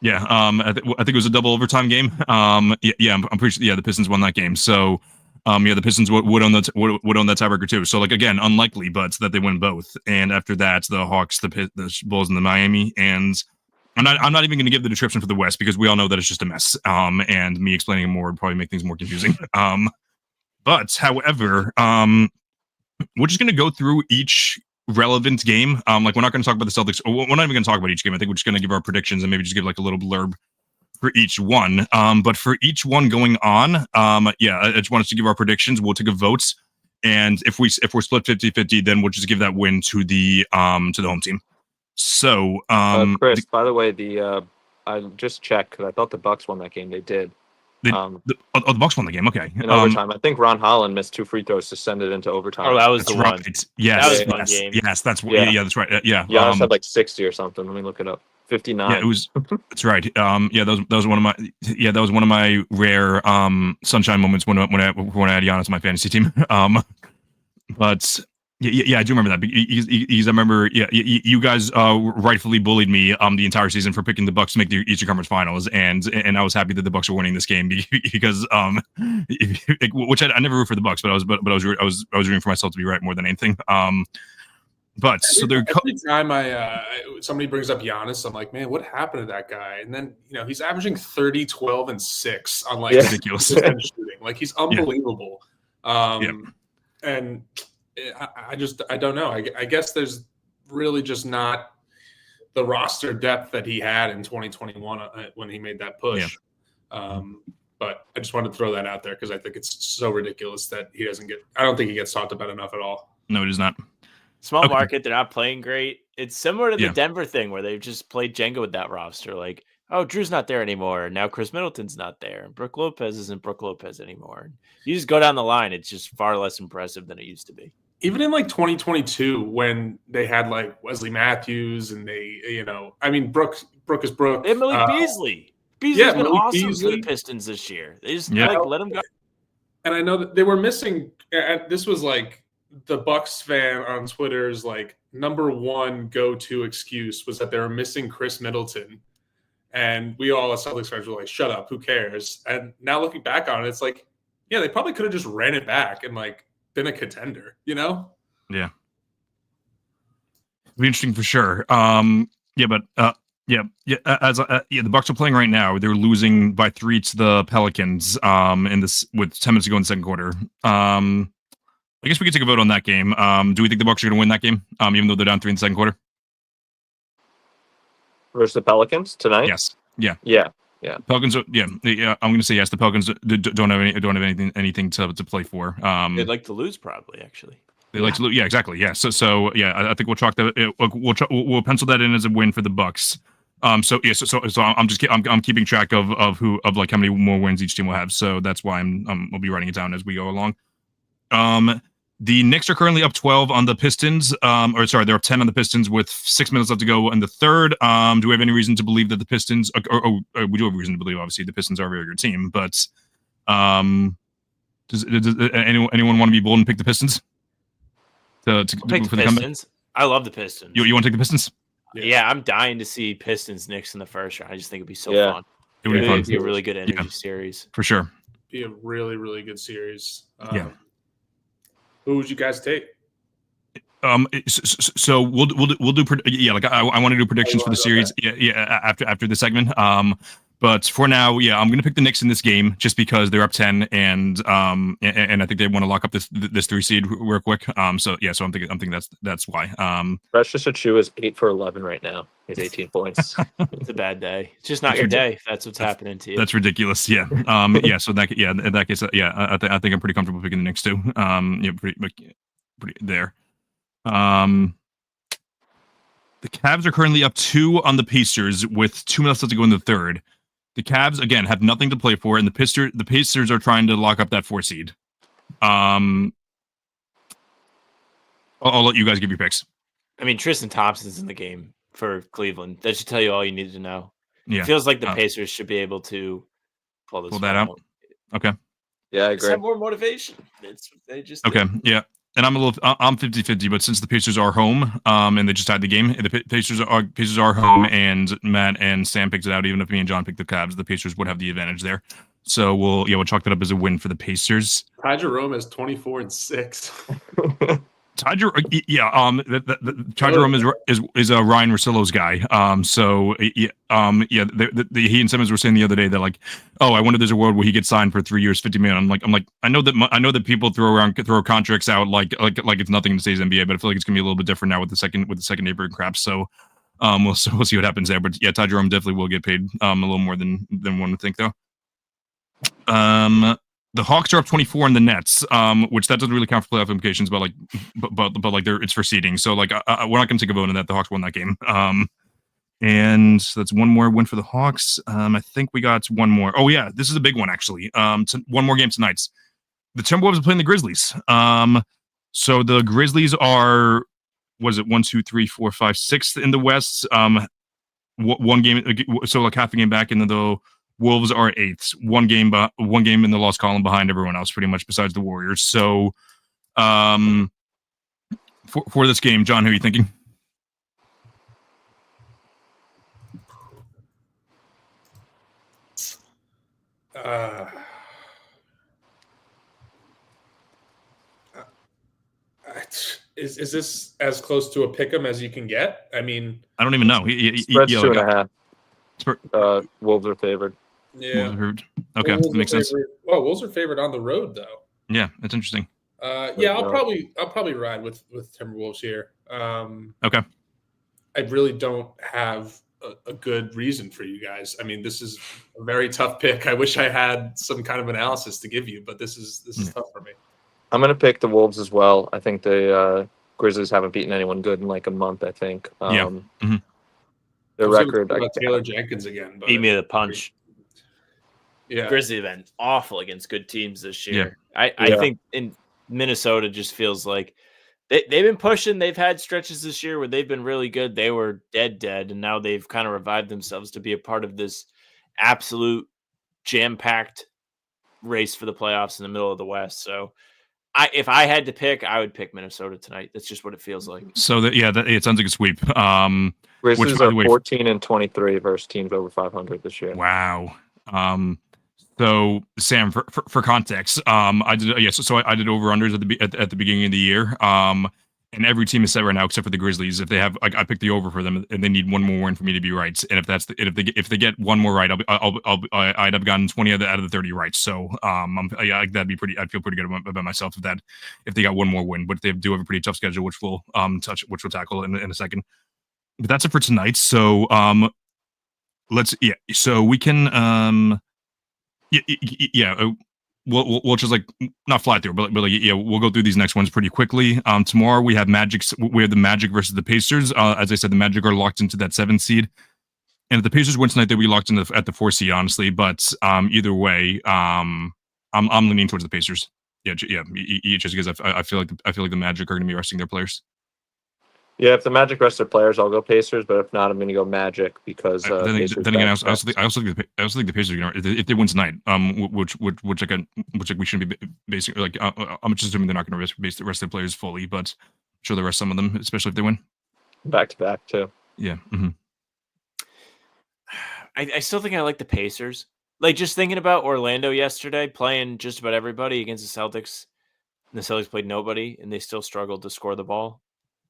Yeah. I think it was a double overtime game. I'm pretty sure. Yeah, the Pistons won that game. So, the Pistons would own that tiebreaker too. So, like again, unlikely, but that they win both. And after that, the Hawks, the Bulls, and the Miami. And I'm not even going to give the description for the West because we all know that it's just a mess. And me explaining it more would probably make things more confusing. But however, we're just going to go through each relevant game. Like we're not going to talk about the Celtics. We're not even going to talk about each game. I think we're just going to give our predictions and maybe just give like a little blurb for each one. But for each one going on, I just want us to give our predictions. We'll take a vote, and if we're split 50-50, then we'll just give that win to the home team. So, Chris, by the way, I just checked because I thought the Bucks won that game. They did. The Bucks won the game. Okay. In overtime. I think Ron Holland missed 2 free throws to send it into overtime. Oh, that was the one. Yes. That was a fun game. Yes, that's right. Yeah. Giannis had like 60 or something. Let me look it up. 59. Yeah, it was. That's right. Yeah, that was one of my. Yeah, that was one of my rare sunshine moments when I had Giannis on my fantasy team. But yeah, I do remember that. Because I remember, you guys rightfully bullied me the entire season for picking the Bucks to make the Eastern Conference Finals, and I was happy that the Bucks were winning this game because which I never root for the Bucks, but I was rooting for myself to be right more than anything. But so they're every time somebody brings up Giannis, I'm like, man, what happened to that guy? And then Yeah. he's averaging 30, 12, and 6 on ridiculous shooting. Like he's unbelievable. And I don't know. I guess there's really just not the roster depth that he had in 2021 when he made that push. But I just wanted to throw that out there because I think it's so ridiculous that he doesn't get. I don't think he gets talked about enough at all. No, it is not. Small market, they're not playing great. It's similar to the Denver thing where they've just played Jenga with that roster. Like, oh, Drew's not there anymore. Now Chris Middleton's not there. And Brook Lopez isn't Brook Lopez anymore. You just go down the line. It's just far less impressive than it used to be. Even in 2022, when they had Wesley Matthews and Brook is Brook. They had Malik Beasley. Beasley's been awesome for the Pistons this year. They just let him go. And I know that they were missing. This was the Bucks fan on Twitter's number one go-to excuse was that they were missing Chris Middleton. And we all as Celtics fans were like, shut up, who cares? And now looking back on it, it's they probably could have just ran it back and been a contender, Yeah. It'd be interesting for sure. The Bucks are playing right now. They're losing by 3 to the Pelicans in this with 10 minutes to go in the second quarter. I guess we could take a vote on that game. Do we think the Bucks are going to win that game, even though they're down 3 in the second quarter? Versus the Pelicans tonight? Yes. Yeah. Pelicans. I'm going to say yes. The Pelicans don't have anything to play for. They'd like to lose, probably. Actually, they like to lose. Yeah, exactly. Yeah. So I think we'll chalk that. We'll pencil that in as a win for the Bucks. I'm keeping track of how many more wins each team will have. So that's why I'll be writing it down as we go along. The Knicks are currently up 12 on the Pistons. They're up 10 on the Pistons with 6 minutes left to go in the third. Do we have any reason to believe that the Pistons, we do have reason to believe, obviously, the Pistons are a very good team, but does anyone want to be bold and pick the Pistons? Pick the Pistons. I love the Pistons. You want to take the Pistons? Yeah, I'm dying to see Pistons Knicks in the first round. I just think it'd be so fun. It would be fun. It'd be a really good energy series. For sure. Be a really, really good series. Who would you guys take? So we'll do I want to do predictions for the series. After the segment. But for now, I'm going to pick the Knicks in this game just because they're up 10 and I think they want to lock up this 3 seed real quick. So I'm thinking that's why. Precious Achiuwa is 8 for 11 right now. He's 18 points. It's a bad day. It's just not your day. That's what's happening to you. That's ridiculous. Yeah. So in that case, I think I'm pretty comfortable picking the Knicks too. Pretty there. The Cavs are currently up 2 on the Pacers with 2 minutes left to go in the third. The Cavs, again, have nothing to play for, and the Pacers are trying to lock up that 4 seed. I'll let you guys give your picks. I mean, Tristan Thompson's in the game for Cleveland. That should tell you all you need to know. Yeah. It feels like the Pacers should be able to pull that out. Okay. Yeah, I agree. Have more motivation. Okay. Yeah. And I'm 50-50, but since the Pacers are home, and they just tied the game, the Pacers are home, and Matt and Sam picked it out. Even if me and John picked the Cavs, the Pacers would have the advantage there. So we'll chalk that up as a win for the Pacers. Ty Jerome has 24 and 6. Ty Jerome, Ty Jerome is Ryan Russillo's guy. He and Simmons were saying the other day that I wonder if there's a world where he gets signed for 3 years, $50 million. I'm like, I know that people throw contracts out like it's nothing in today's NBA, but I feel like it's gonna be a little bit different now with the second neighbor crap. So we'll see what happens there. But yeah, Ty Jerome definitely will get paid a little more than one would think though. The Hawks are up 24 in the Nets, which that doesn't really count for playoff implications, but it's for seeding. So we're not going to take a vote on that. The Hawks won that game. And so that's one more win for the Hawks. I think we got one more. Oh yeah, this is a big one actually. One more game tonight. The Timberwolves are playing the Grizzlies. So the Grizzlies are, 1, 2, 3, 4, 5, 6th in the West. one game, so like half a game back, and then the Wolves are 8th, one game in the loss column behind everyone else, pretty much besides the Warriors. So, for this game, John, who are you thinking? Is this as close to a pick'em as you can get? I mean, I don't even know. Spread's 2.5. Wolves are favored. Yeah. Okay, that makes sense. Oh, Wolves are favored on the road, though. Yeah, that's interesting. I'll probably ride with Timberwolves here. Okay. I really don't have a good reason for you guys. I mean, this is a very tough pick. I wish I had some kind of analysis to give you, but this is tough for me. I'm going to pick the Wolves as well. I think the Grizzlies haven't beaten anyone good in like a month, I think. Their record. Taylor Jenkins again. Beat me to the punch. Yeah. Grizzlies have been awful against good teams this year. Yeah. I think in Minnesota just feels like they've been pushing. They've had stretches this year where they've been really good. They were dead, and now they've kind of revived themselves to be a part of this absolute jam-packed race for the playoffs in the middle of the West. So if I had to pick, I would pick Minnesota tonight. That's just what it feels like. So it sounds like a sweep. Grizzlies are 14-23 versus teams over 500 this year. Wow. So Sam, for context, I did over unders at the beginning of the year. And every team is set right now except for the Grizzlies. If they have, I picked the over for them, and they need one more win for me to be right. And if they get one more right, I'd have gotten 20 out of the 30 right. So that'd be pretty. I'd feel pretty good about myself if they got one more win. But they do have a pretty tough schedule, which we'll tackle in a second. But that's it for tonight. So so we can we'll just like not fly through, but we'll go through these next ones pretty quickly. Tomorrow we have the Magic versus the Pacers. As I said, the Magic are locked into that 7th seed, and if the Pacers win tonight, they'll be locked in at the 4th seed, honestly. But either way, I'm leaning towards the Pacers. Just because I feel like the Magic are going to be resting their players. Yeah, if the Magic rest their players, I'll go Pacers. But if not, I'm going to go Magic because. Then again, I also think the Pacers are going to, if they win tonight, which we shouldn't be basing, like I'm just assuming they're not going to base the rest of their players fully, but I'm sure they rest some of them, especially if they win. Back to back too. Yeah. I still think I like the Pacers. Like just thinking about Orlando yesterday, playing just about everybody against the Celtics. And the Celtics played nobody, and they still struggled to score the ball.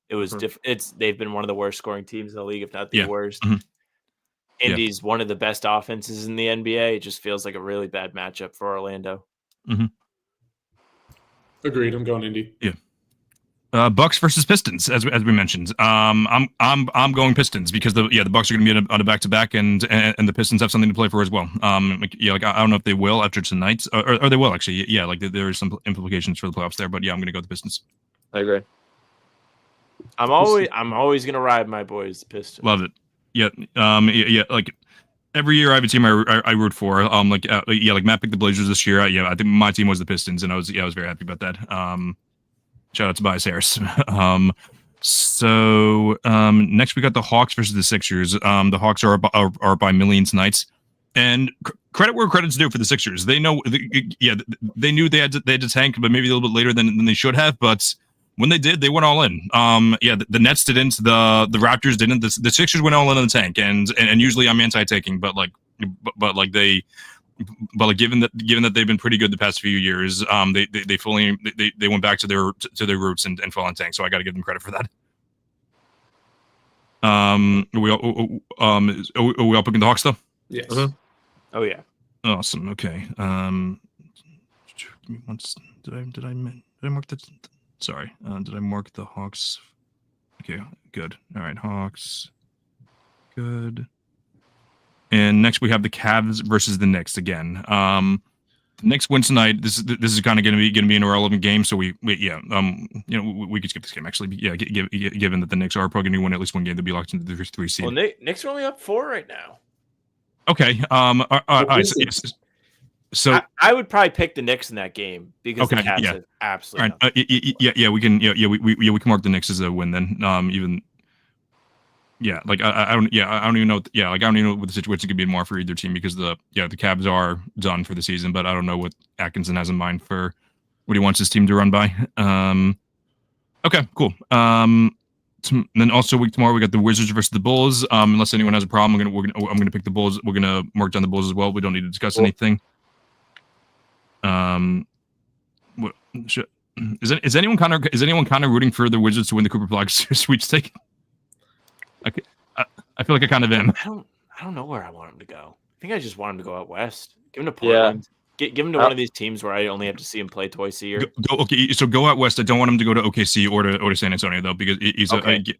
It was different. They've been one of the worst scoring teams in the league, if not the worst. Indy's one of the best offenses in the NBA. It just feels like a really bad matchup for Orlando. Agreed. I'm going Indy. Yeah. Bucks versus Pistons, as we mentioned. I'm going Pistons because the Bucks are going to be on a back-to-back, and the Pistons have something to play for as well. I don't know if they will after tonight, or they will actually. Yeah, like there are some implications for the playoffs there, but yeah, I'm going to go with the Pistons. I agree. I'm always gonna ride my boys, the Pistons. Love it. Yeah. Like every year I have a team I root for. Like Matt picked the Blazers this year. I think my team was the Pistons, and I was very happy about that. Shout out to Tobias Harris. So next we got the Hawks versus the Sixers. The Hawks are by millions tonight, and credit where credit's due for the Sixers. They know, they knew they had to tank, but maybe a little bit later than they should have, but. When they did, they went all in. The Nets didn't. The Raptors didn't. The Sixers went all in on the tank, and usually I'm anti-taking, but given that they've been pretty good the past few years, they went back to their roots and fell on tank. So I got to give them credit for that. Are we all picking the Hawks though? Yes. Oh yeah. Awesome. Okay. Give me once. Did I mark that? Sorry, did I mark the Hawks? Okay, good. All right, Hawks. Good. And next we have the Cavs versus the Knicks again. The Knicks win tonight. This is kind of going to be an irrelevant game, so we could skip this game actually. Yeah, given that the Knicks are probably going to win at least one game, they'll be locked into the 3 seed. Well, Knicks are only up 4 right now. Okay. So I would probably pick the Knicks in that game because the Cavs have absolutely. All right. We can mark the Knicks as a win then. Yeah, like I don't even know. Yeah, like I don't even know what the situation could be more for either team because the Cavs are done for the season, but I don't know what Atkinson has in mind for what he wants his team to run by. Okay, cool. Then also week tomorrow we got the Wizards versus the Bulls. Unless anyone has a problem, I'm gonna pick the Bulls. We're gonna mark down the Bulls as well. We don't need to discuss anything. What should, is anyone kind of rooting for the Wizards to win the Cooper Flag sweepstake? I feel like I kind of am. I don't know where I want him to go. I think I just want him to go out west. Give him to Portland. Give him to one of these teams where I only have to see him play twice a year. So go out west. I don't want him to go to OKC or to San Antonio though, because he's one of the,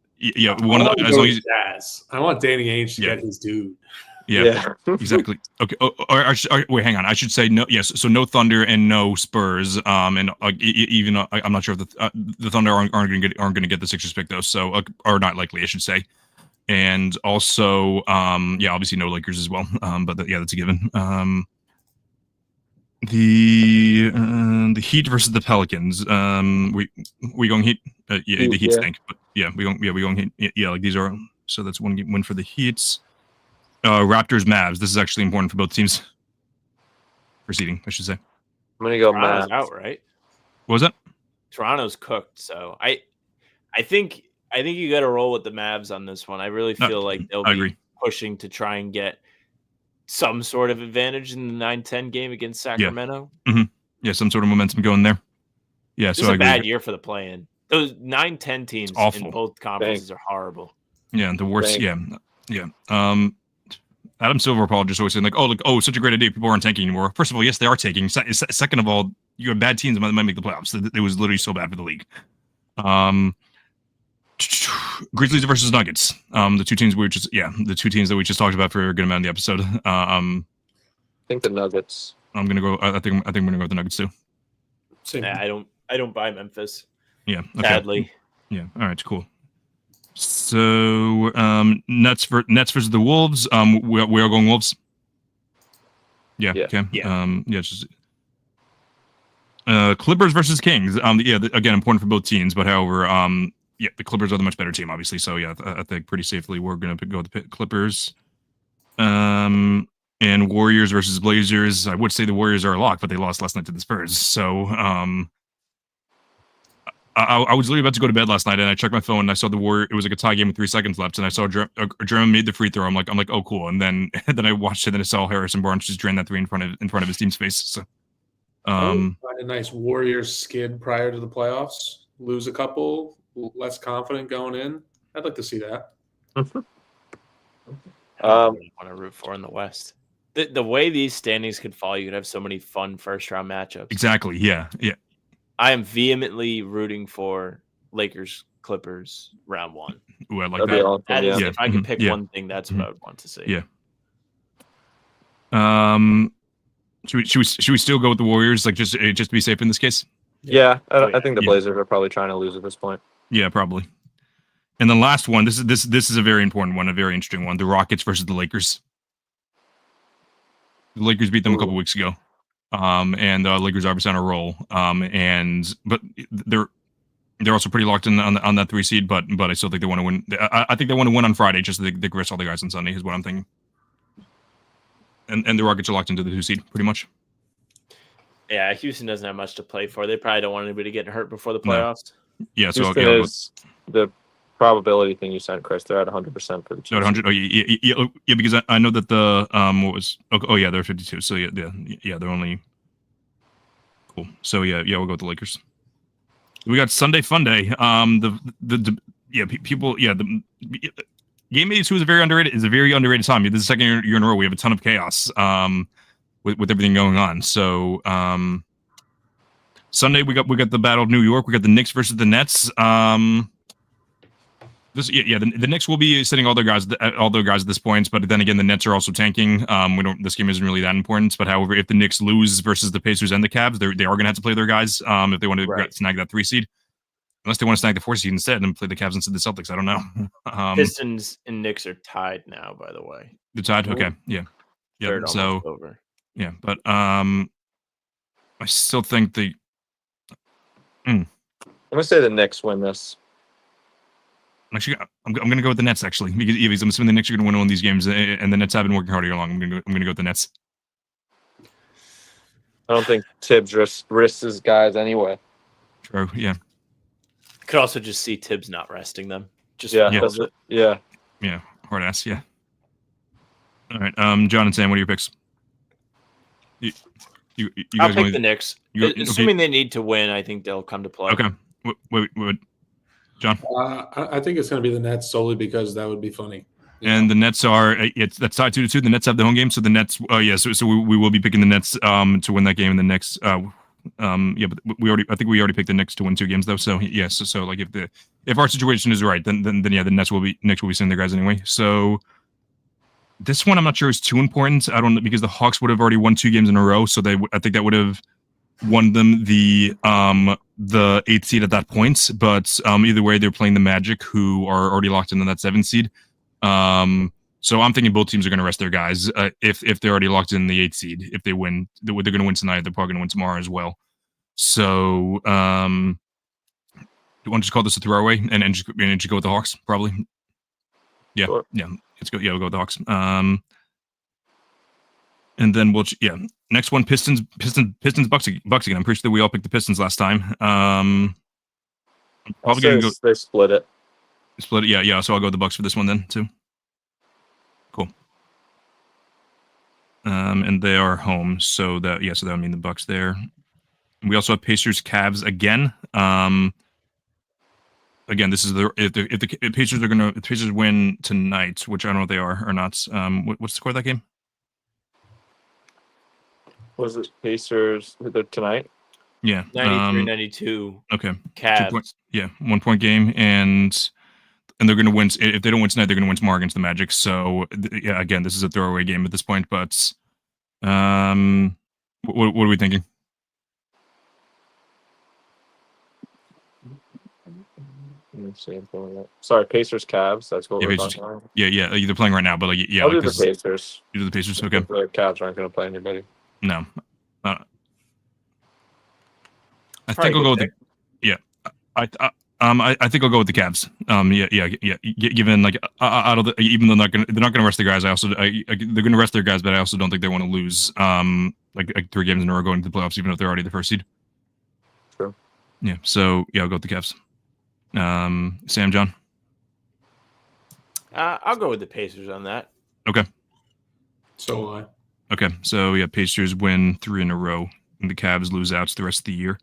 as long as Jazz. I want Danny Ainge to get his dude. Yeah, exactly. Okay. Wait, hang on. I should say no. Yes. So no Thunder and no Spurs. And even I'm not sure if the Thunder aren't going to get the Sixers pick though. So are not likely, I should say. And also, obviously no Lakers as well. But that's a given. The Heat versus the Pelicans. We going Heat. The Heat stink. But we going Heat. Yeah, like these are. So that's one win for the Heats. Raptors, Mavs. This is actually important for both teams. For seeding, I should say. I'm gonna go Toronto's Mavs. out, right? What was that? Toronto's cooked. So I think you got to roll with the Mavs on this one. I really feel like they'll be pushing to try and get some sort of advantage in the 9-10 game against Sacramento. Yeah, some sort of momentum going there. Yeah, this so is a I agree. bad year for the play-in. Those 9-10 teams in both conferences are horrible. Yeah, the worst. Yeah. Adam Silver apologist always saying like, such a great idea. People aren't tanking anymore. First of all, yes, they are tanking. Second of all, you have bad teams that might make the playoffs. It was literally so bad for the league. Grizzlies versus Nuggets. The two teams that we just talked about for a good amount of the episode. I think the Nuggets. I'm gonna go. I think I'm gonna go with the Nuggets too. Yeah, I don't buy Memphis. Yeah. Okay. Sadly. Yeah. All right. Cool. So Nets versus the Wolves. We are going Wolves. Yeah. Okay. Yeah. Just Clippers versus Kings. Again, important for both teams, but however, the Clippers are the much better team, obviously. So I think pretty safely we're gonna go with the Clippers. And Warriors versus Blazers. I would say the Warriors are a lock, but they lost last night to the Spurs. So I was literally about to go to bed last night, and I checked my phone, and I saw the Warrior. It was like a tie game with 3 seconds left, and I saw Drummond made the free throw. I'm like, oh, cool. And then I watched it, and I saw Harrison Barnes just drain that three in front of his team's face. So, find a nice Warriors skid prior to the playoffs. Lose a couple, less confident going in. I'd like to see that. I don't really want to root for in the West. The way these standings could fall, you could have so many fun first round matchups. Exactly. Yeah. I am vehemently rooting for Lakers Clippers round one. Ooh, I like that. Awesome, If I could pick one thing, that's what I would want to see. Yeah. Should we still go with the Warriors, like just to be safe in this case? Yeah, I think the Blazers are probably trying to lose at this point. Yeah, probably. And the last one, this is a very important one, a very interesting one. The Rockets versus the Lakers. The Lakers beat them a couple weeks ago. And Lakers are obviously on a roll. But they're also pretty locked in on that 3 seed. But I still think they want to win. I think they want to win on Friday, just so they can rest all the guys on Sunday. Is what I'm thinking. And the Rockets are locked into the 2 seed pretty much. Yeah, Houston doesn't have much to play for. They probably don't want anybody getting hurt before the playoffs. No. Yeah, so Houston is the probability thing you said, Chris. They're at 100% for the 2. 100. Oh yeah, because I know that the what was they're 52. So they're only cool. So we'll go with the Lakers. We got Sunday Fun Day. The Game 82 is a very underrated time. This is the second year in a row. We have a ton of chaos with everything going on. So Sunday we got the Battle of New York. We got the Knicks versus the Nets. The Knicks will be sitting all their guys at this point, but then again, the Nets are also tanking. This game isn't really that important. But however, if the Knicks lose versus the Pacers and the Cavs, they are going to have to play their guys if they want to snag that 3 seed. Unless they want to snag the 4 seed instead and play the Cavs instead of the Celtics, I don't know. Pistons and Knicks are tied now, by the way. They're tied. Okay, yeah. Third almost over. Yeah, but I still think I'm gonna say the Knicks win this. I'm going to go with the Nets actually because I'm assuming the Knicks are going to win one of these games, and the Nets have been working hard all along. I'm going to go with the Nets. I don't think Tibbs risks his guys anyway. True. Yeah. Could also just see Tibbs not resting them. Just Yeah, for the hell that's of it. yeah. Yeah. Hard ass. Yeah. All right. John and Sam, what are your picks? You I'll guys pick want the Knicks. okay. Assuming they need to win, I think they'll come to play. Okay. Wait, John. I think it's going to be the Nets solely because that would be funny. And the Nets are that's tied 2-2. The Nets have the home game, so the Nets. So we will be picking the Nets to win that game in the next. But I think we already picked the Knicks to win 2 games though. So yes, so like if our situation is right, then yeah, the Knicks will be sending their guys anyway. So this one I'm not sure is too important. I don't know because the Hawks would have already won 2 games in a row, so I think that would have won them the 8th seed at that point. But either way, they're playing the Magic, who are already locked into that 7th seed. So I'm thinking both teams are going to rest their guys if they're already locked in the 8th seed. If they win, they're going to win tonight. They're probably going to win tomorrow as well. So do you want to just call this a throwaway and just go with the Hawks? Probably. Yeah, Sure. yeah. Let's go. Yeah, we'll go with the Hawks. And then next one, Pistons, Bucks again. I'm pretty sure we all picked the Pistons last time. I'm probably going to go. They split it. Split it. Yeah. So I'll go with the Bucks for this one then too. Cool. And they are home, so that would mean the Bucks there. We also have Pacers, Cavs again. Again, this is if the Pacers win tonight, which I don't know if they are or not. What's the score of that game? Was it Pacers tonight? Yeah, 93-92. Okay, Cavs. 1 point game, and they're going to win. If they don't win tonight, they're going to win tomorrow against the Magic. So yeah, again, this is a throwaway game at this point. But what are we thinking? Let me see. Sorry, Pacers, Cavs. That's what we're talking about. Yeah. They're playing right now, but I'll do the Pacers. You do the Pacers, okay? The Cavs aren't going to play anybody. No. I think I'll go with I think I'll go with the Cavs. Yeah. Given like even though they're not gonna rest their guys. They're gonna rest their guys, but I also don't think they want to lose like 3 games in a row going to the playoffs, even if they're already the first seed. True. Yeah. So yeah, I'll go with the Cavs. Sam, John. I'll go with the Pacers on that. Okay. So will I. Okay. So yeah, Pacers win 3 in a row, and the Cavs lose out the rest of the year.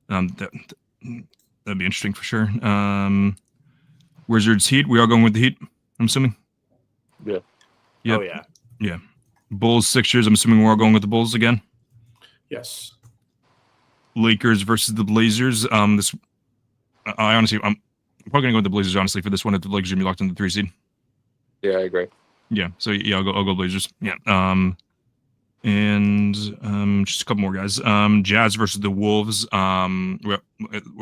That'd be interesting for sure. Wizards, Heat. We all going with the Heat, I'm assuming. Yeah. Yep. Oh yeah. Yeah. Bulls, Sixers. I'm assuming we're all going with the Bulls again. Yes. Lakers versus the Blazers. I'm probably gonna go with the Blazers honestly for this one. If the Lakers are gonna be locked in the 3 seed. Yeah, I agree. Yeah. So yeah, I'll go Blazers. Yeah. And just a couple more guys. Jazz versus the Wolves. I'm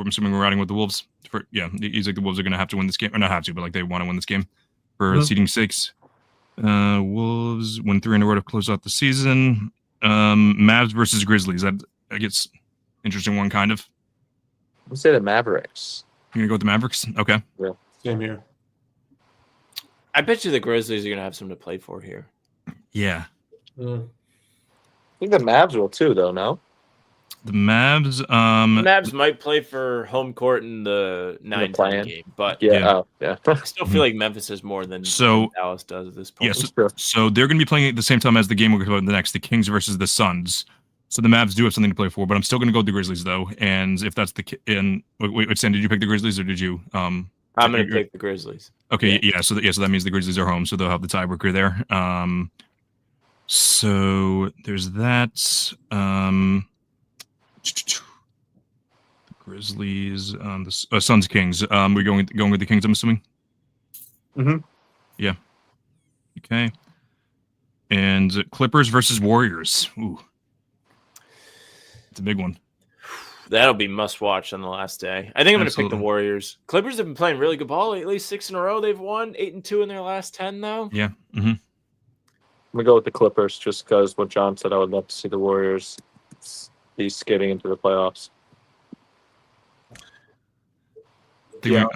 assuming we're riding with the Wolves. He's like the Wolves are gonna have to win this game, or not have to, but like they want to win this game for seeding 6. Wolves win 3 in a row to close out the season. Mavs versus Grizzlies. That gets interesting one kind of. Let's say the Mavericks. You're gonna go with the Mavericks? Okay. Yeah. Same here. I bet you the Grizzlies are gonna have something to play for here. Yeah. I think the Mavs will too, though. No. The Mavs. The Mavs might play for home court in the 9-10 game, but yeah. I still feel like Memphis has more than Dallas does at this point. Yes. So they're going to be playing at the same time as the game we're going to the next, the Kings versus the Suns. So the Mavs do have something to play for, but I'm still going to go with the Grizzlies though. And if that's wait, Sam, did you pick the Grizzlies or did you? I'm going to pick the Grizzlies. Okay. Yeah. So that means the Grizzlies are home, so they'll have the tiebreaker there. So there's that. The Grizzlies, the Suns, Kings. We're going with the Kings, I'm assuming. Mm-hmm. Yeah. Okay. And Clippers versus Warriors. Ooh, it's a big one. That'll be must watch on the last day. I think I'm going to pick the Warriors. Clippers have been playing really good ball lately. 6 in a row they've won. 8-2 in their last 10 though. Yeah. Mm-hmm. I'm gonna go with the Clippers just because what John said. I would love to see the Warriors be skidding into the playoffs. Yeah,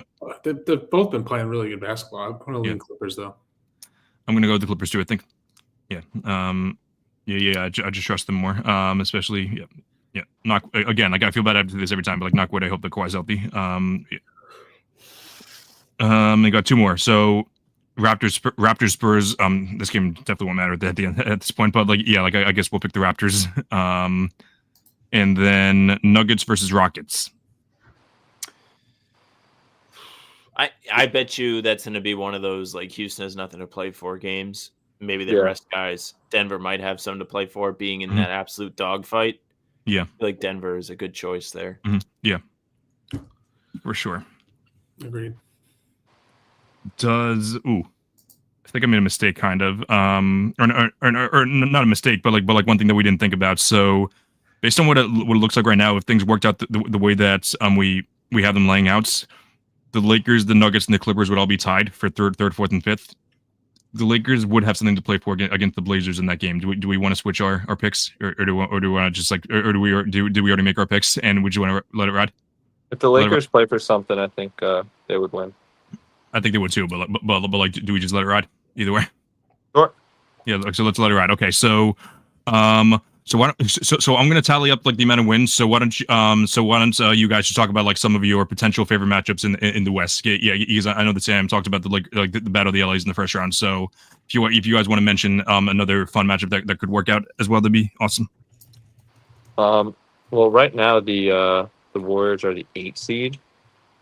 they've both been playing really good basketball. I'm going to lean Clippers, though. I'm going to go with the Clippers, too, I think. Yeah. I just trust them more, especially, not, again, like, I feel bad after this every time, but, like, not quite. I hope that Kawhi's healthy. They got two more. So, Raptors, Spurs. This game definitely won't matter at the end at this point, but, like, I guess we'll pick the Raptors. And then Nuggets versus Rockets. I bet you that's going to be one of those, like, Houston has nothing to play for games. Maybe they rest guys. Denver might have something to play for, being in that absolute dogfight. Yeah. I feel like Denver is a good choice there. Yeah, for sure. Agreed. I think I made a mistake, kind of, or not a mistake, but like one thing that we didn't think about. So, based on what it looks like right now, if things worked out the way that we have them laying out, the Lakers, the Nuggets, and the Clippers would all be tied for third, fourth, and fifth. The Lakers would have something to play for against the Blazers in that game. Do we want to switch our picks, or do we want to just like, or do we already make our picks? And would you want to let it ride? If the Lakers play for something, I think they would win. I think they would too, but like, do we just let it ride either way? Sure. Yeah, so let's let it ride. Okay, so I'm going to tally up like the amount of wins. So why don't you guys just talk about like some of your potential favorite matchups in the West? Yeah, because I know that Sam talked about the battle of the LAs in the first round. So if you guys want to mention another fun matchup that could work out as well, that'd be awesome. Well, right now the Warriors are the 8 seed.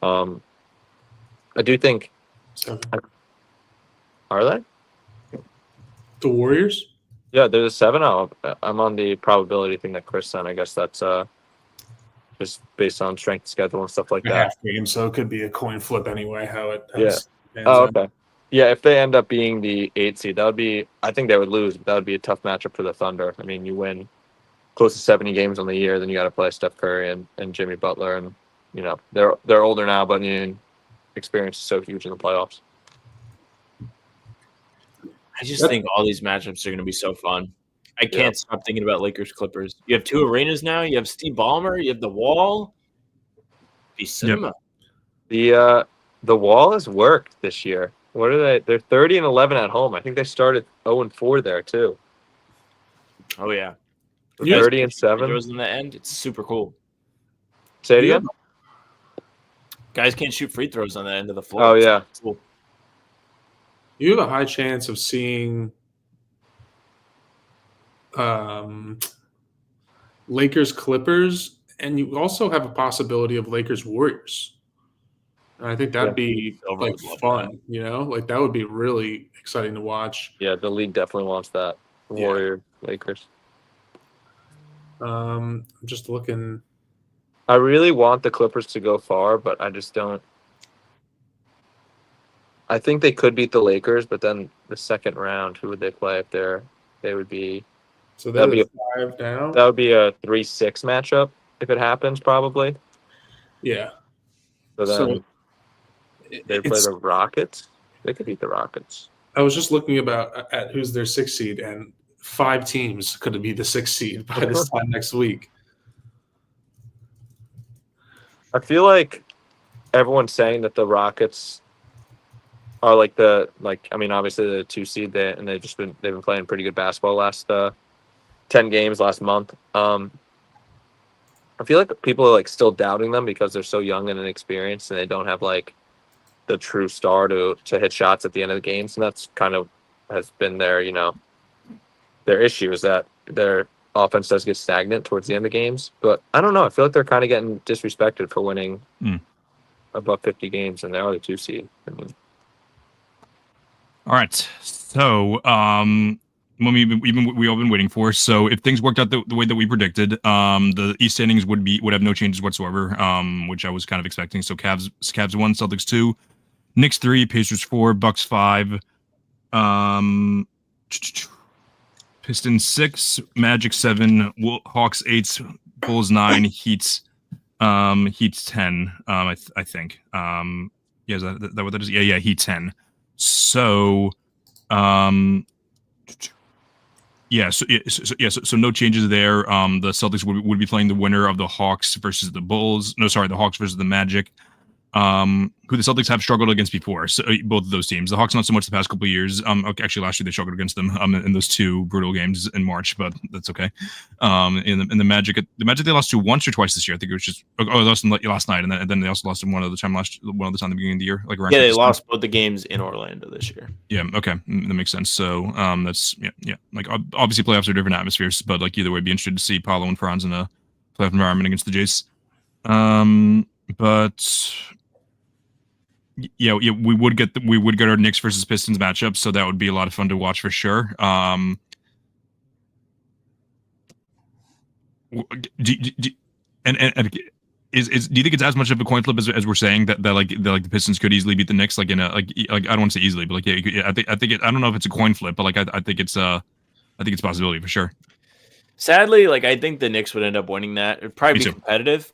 I do think. Are they? The Warriors? Yeah, there's a 7. I'm on the probability thing that Chris sent. I guess that's just based on strength schedule and stuff like that. Half game, so it could be a coin flip anyway. How it okay. Yeah, if they end up being the 8 seed, I think they would lose. But that would be a tough matchup for the Thunder. I mean, you win close to 70 games on the year, then you got to play Steph Curry and Jimmy Butler, and they're older now, but experience is so huge in the playoffs. I just think all these matchups are going to be so fun. I can't stop thinking about Lakers Clippers. You have 2 arenas now. You have Steve Ballmer. You have the Wall. Be cinema. Yep. The Wall has worked this year. What are they? They're 30-11 at home. I think they started 0-4 there too. Oh yeah. 30-7. Throws in the end. It's super cool. Say it again. Guys can't shoot free throws on the end of the floor. Oh yeah. Cool. You have a high chance of seeing Lakers Clippers, and you also have a possibility of Lakers Warriors. And I think that'd be like fun, like that would be really exciting to watch. Yeah, the league definitely wants that. Warrior Lakers. I'm just looking. I really want the Clippers to go far, but I just don't. I think they could beat the Lakers, but then the second round, who would they play if they would be? So that'd be 5 down. That would be a 3-6 matchup if it happens, probably. Yeah. So then they play the Rockets. They could beat the Rockets. I was just looking at who's their 6th seed, and 5 teams could be the 6th seed by this time next week. I feel like everyone's saying that the Rockets are obviously the 2 seed there, and they've been playing pretty good basketball last 10 games last month. I feel like people are like still doubting them because they're so young and inexperienced, and they don't have like the true star to hit shots at the end of the games, and that's kind of has been their issue, is that their offense does get stagnant towards the end of games. But I don't know. I feel like they're kind of getting disrespected for winning above 50 games, and they are the 2 seed. All right, so what we've all been waiting for. So if things worked out the way that we predicted, the East standings would have no changes whatsoever, which I was kind of expecting. So Cavs 1, Celtics 2, Knicks 3, Pacers 4, Bucks 5, Pistons 6, Magic 7, Hawks 8, Bulls 9, Heat 10. I think. Is that what that is? Yeah, Heat 10. So, so no changes there. The Celtics would be playing the winner of the Hawks versus the Bulls. No, sorry, the Hawks versus the Magic. who the Celtics have struggled against before. So both of those teams, the Hawks not so much the past couple of years. Okay, actually last year they struggled against them in those two brutal games in March, but that's okay. In the Magic they lost to once or twice this year. I think it was just they lost last night, and then they also lost them one other time at the beginning of the year. Like around they lost both the games in Orlando this year. Yeah, okay, that makes sense. So that's yeah. Like obviously playoffs are different atmospheres, but like either way, it'd be interested to see Paolo and Franz in a playoff environment against the Jays. But yeah, we would get our Knicks versus Pistons matchup, so that would be a lot of fun to watch for sure. Do you think it's as much of a coin flip as we're saying that the Pistons could easily beat the Knicks? Like in a like I don't want to say easily, but like I think I don't know if it's a coin flip, but like I think it's a possibility for sure. Sadly, like I think the Knicks would end up winning that. It'd probably be competitive.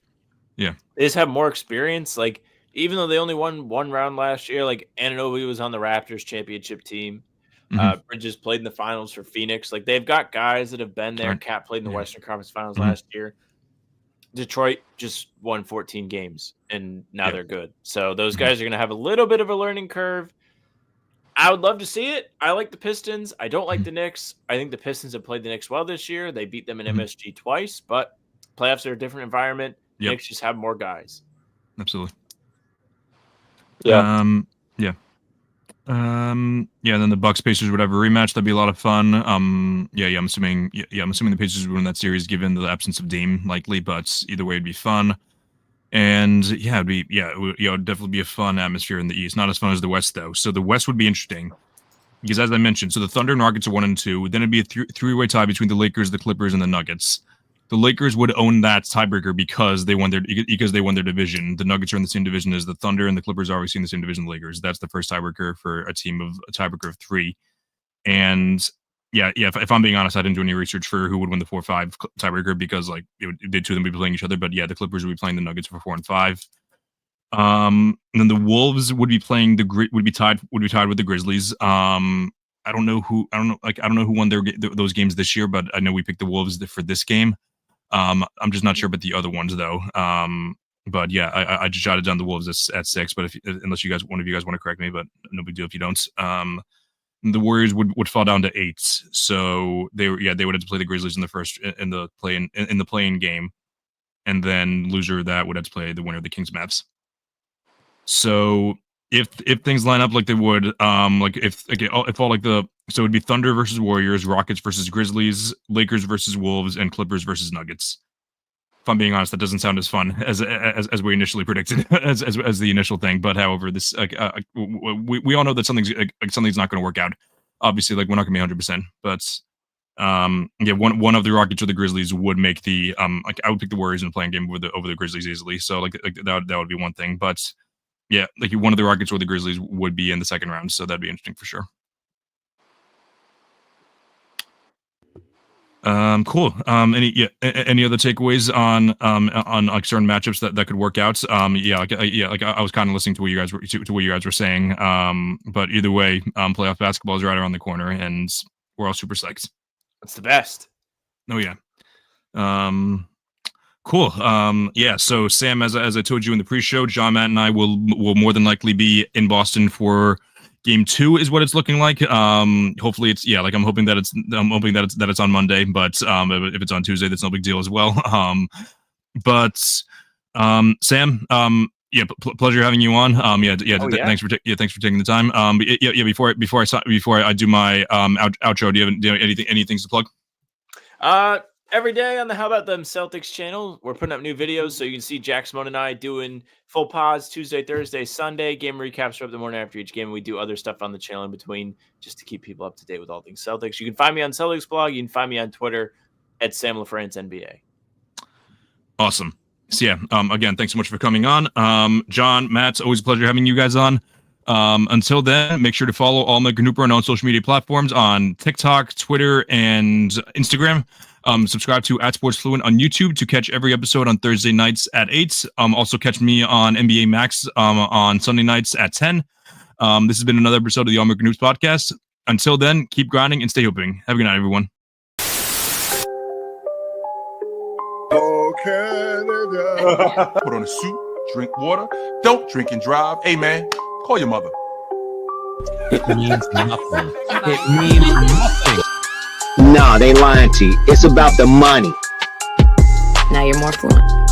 Yeah, they just have more experience. Like even though they only won one round last year, like Anunoby was on the Raptors championship team. Bridges played in the finals for Phoenix. Like they've got guys that have been there. Cat played in the Western Conference Finals last year. Detroit just won 14 games, and now they're good. So those guys are going to have a little bit of a learning curve. I would love to see it. I like the Pistons. I don't like the Knicks. I think the Pistons have played the Knicks well this year. They beat them in MSG twice, but playoffs are a different environment. Knicks just have more guys. Absolutely. Yeah. And then the Bucks Pacers whatever rematch, that'd be a lot of fun. I'm assuming the Pacers would win that series given the absence of Dame likely, but either way it'd be fun. And it'd definitely be a fun atmosphere in the East. Not as fun as the West though. So the West would be interesting because as I mentioned, so the Thunder and Rockets are 1 and 2. Then it'd be a three-way tie between the Lakers, the Clippers, and the Nuggets. The Lakers would own that tiebreaker because they won their division. The Nuggets are in the same division as the Thunder, and the Clippers are obviously in the same division as the Lakers. That's the first tiebreaker for a tiebreaker of 3. And if I'm being honest, I didn't do any research for who would win the 4-5 tiebreaker because like the two of them would be playing each other. But yeah, the Clippers would be playing the Nuggets for 4 and 5. And then the Wolves would be playing would be tied with the Grizzlies. I don't know who won those games this year, but I know we picked the Wolves for this game. I'm just not sure about the other ones though. But yeah, I just jotted down the Wolves at 6. But unless one of you guys want to correct me, but no big deal if you don't. The Warriors would fall down to 8. So they would have to play the Grizzlies in the play-in game, and then loser of that would have to play the winner of the Kings Mavs. So if things line up like they would, so it'd be Thunder versus Warriors, Rockets versus Grizzlies, Lakers versus Wolves, and Clippers versus Nuggets. If I'm being honest, that doesn't sound as fun as we initially predicted as the initial thing. But however, this we all know that something's not going to work out. Obviously, like we're not going to be 100%, but one of the Rockets or the Grizzlies would make the I would pick the Warriors in the playing game over the Grizzlies easily. So like that would be one thing, but. Yeah, like one of the Rockets or the Grizzlies would be in the second round, so that'd be interesting for sure. Cool. Any other takeaways on like certain matchups that could work out? I was kind of listening to what you guys were saying. But either way, playoff basketball is right around the corner, and we're all super psyched. It's the best. Oh yeah. Cool. So Sam, as I told you in the pre-show, John, Matt, and I will more than likely be in Boston for Game 2, is what it's looking like. Hopefully it's I'm hoping that it's on Monday, but if it's on Tuesday, that's no big deal as well. Sam, pleasure having you on. Thanks for taking the time. Before I do my outro, do you have anything to plug? Every day on the How About Them Celtics channel, we're putting up new videos, so you can see Jack Simone and I doing full pods Tuesday, Thursday, Sunday. Game recaps are up the morning after each game. We do other stuff on the channel in between just to keep people up to date with all things Celtics. You can find me on Celtics blog. You can find me on Twitter at Sam LaFrance NBA. Awesome. So again, thanks so much for coming on. John, Matt, it's always a pleasure having you guys on. Until then, make sure to follow all my Cooper on all social media platforms on TikTok, Twitter, and Instagram. Subscribe to @SportsFluent on YouTube to catch every episode on Thursday nights at 8. Also catch me on NBA Max on Sunday nights at 10. This has been another episode of the All American Hoops podcast. Until then, keep grinding and stay hooping. Have a good night, everyone. Oh, Canada. Put on a suit. drink water, don't drink and drive. Hey, man, call your mother. It means nothing. It means nothing. Nah, they lying to you. It's about the money. Now you're more fluent.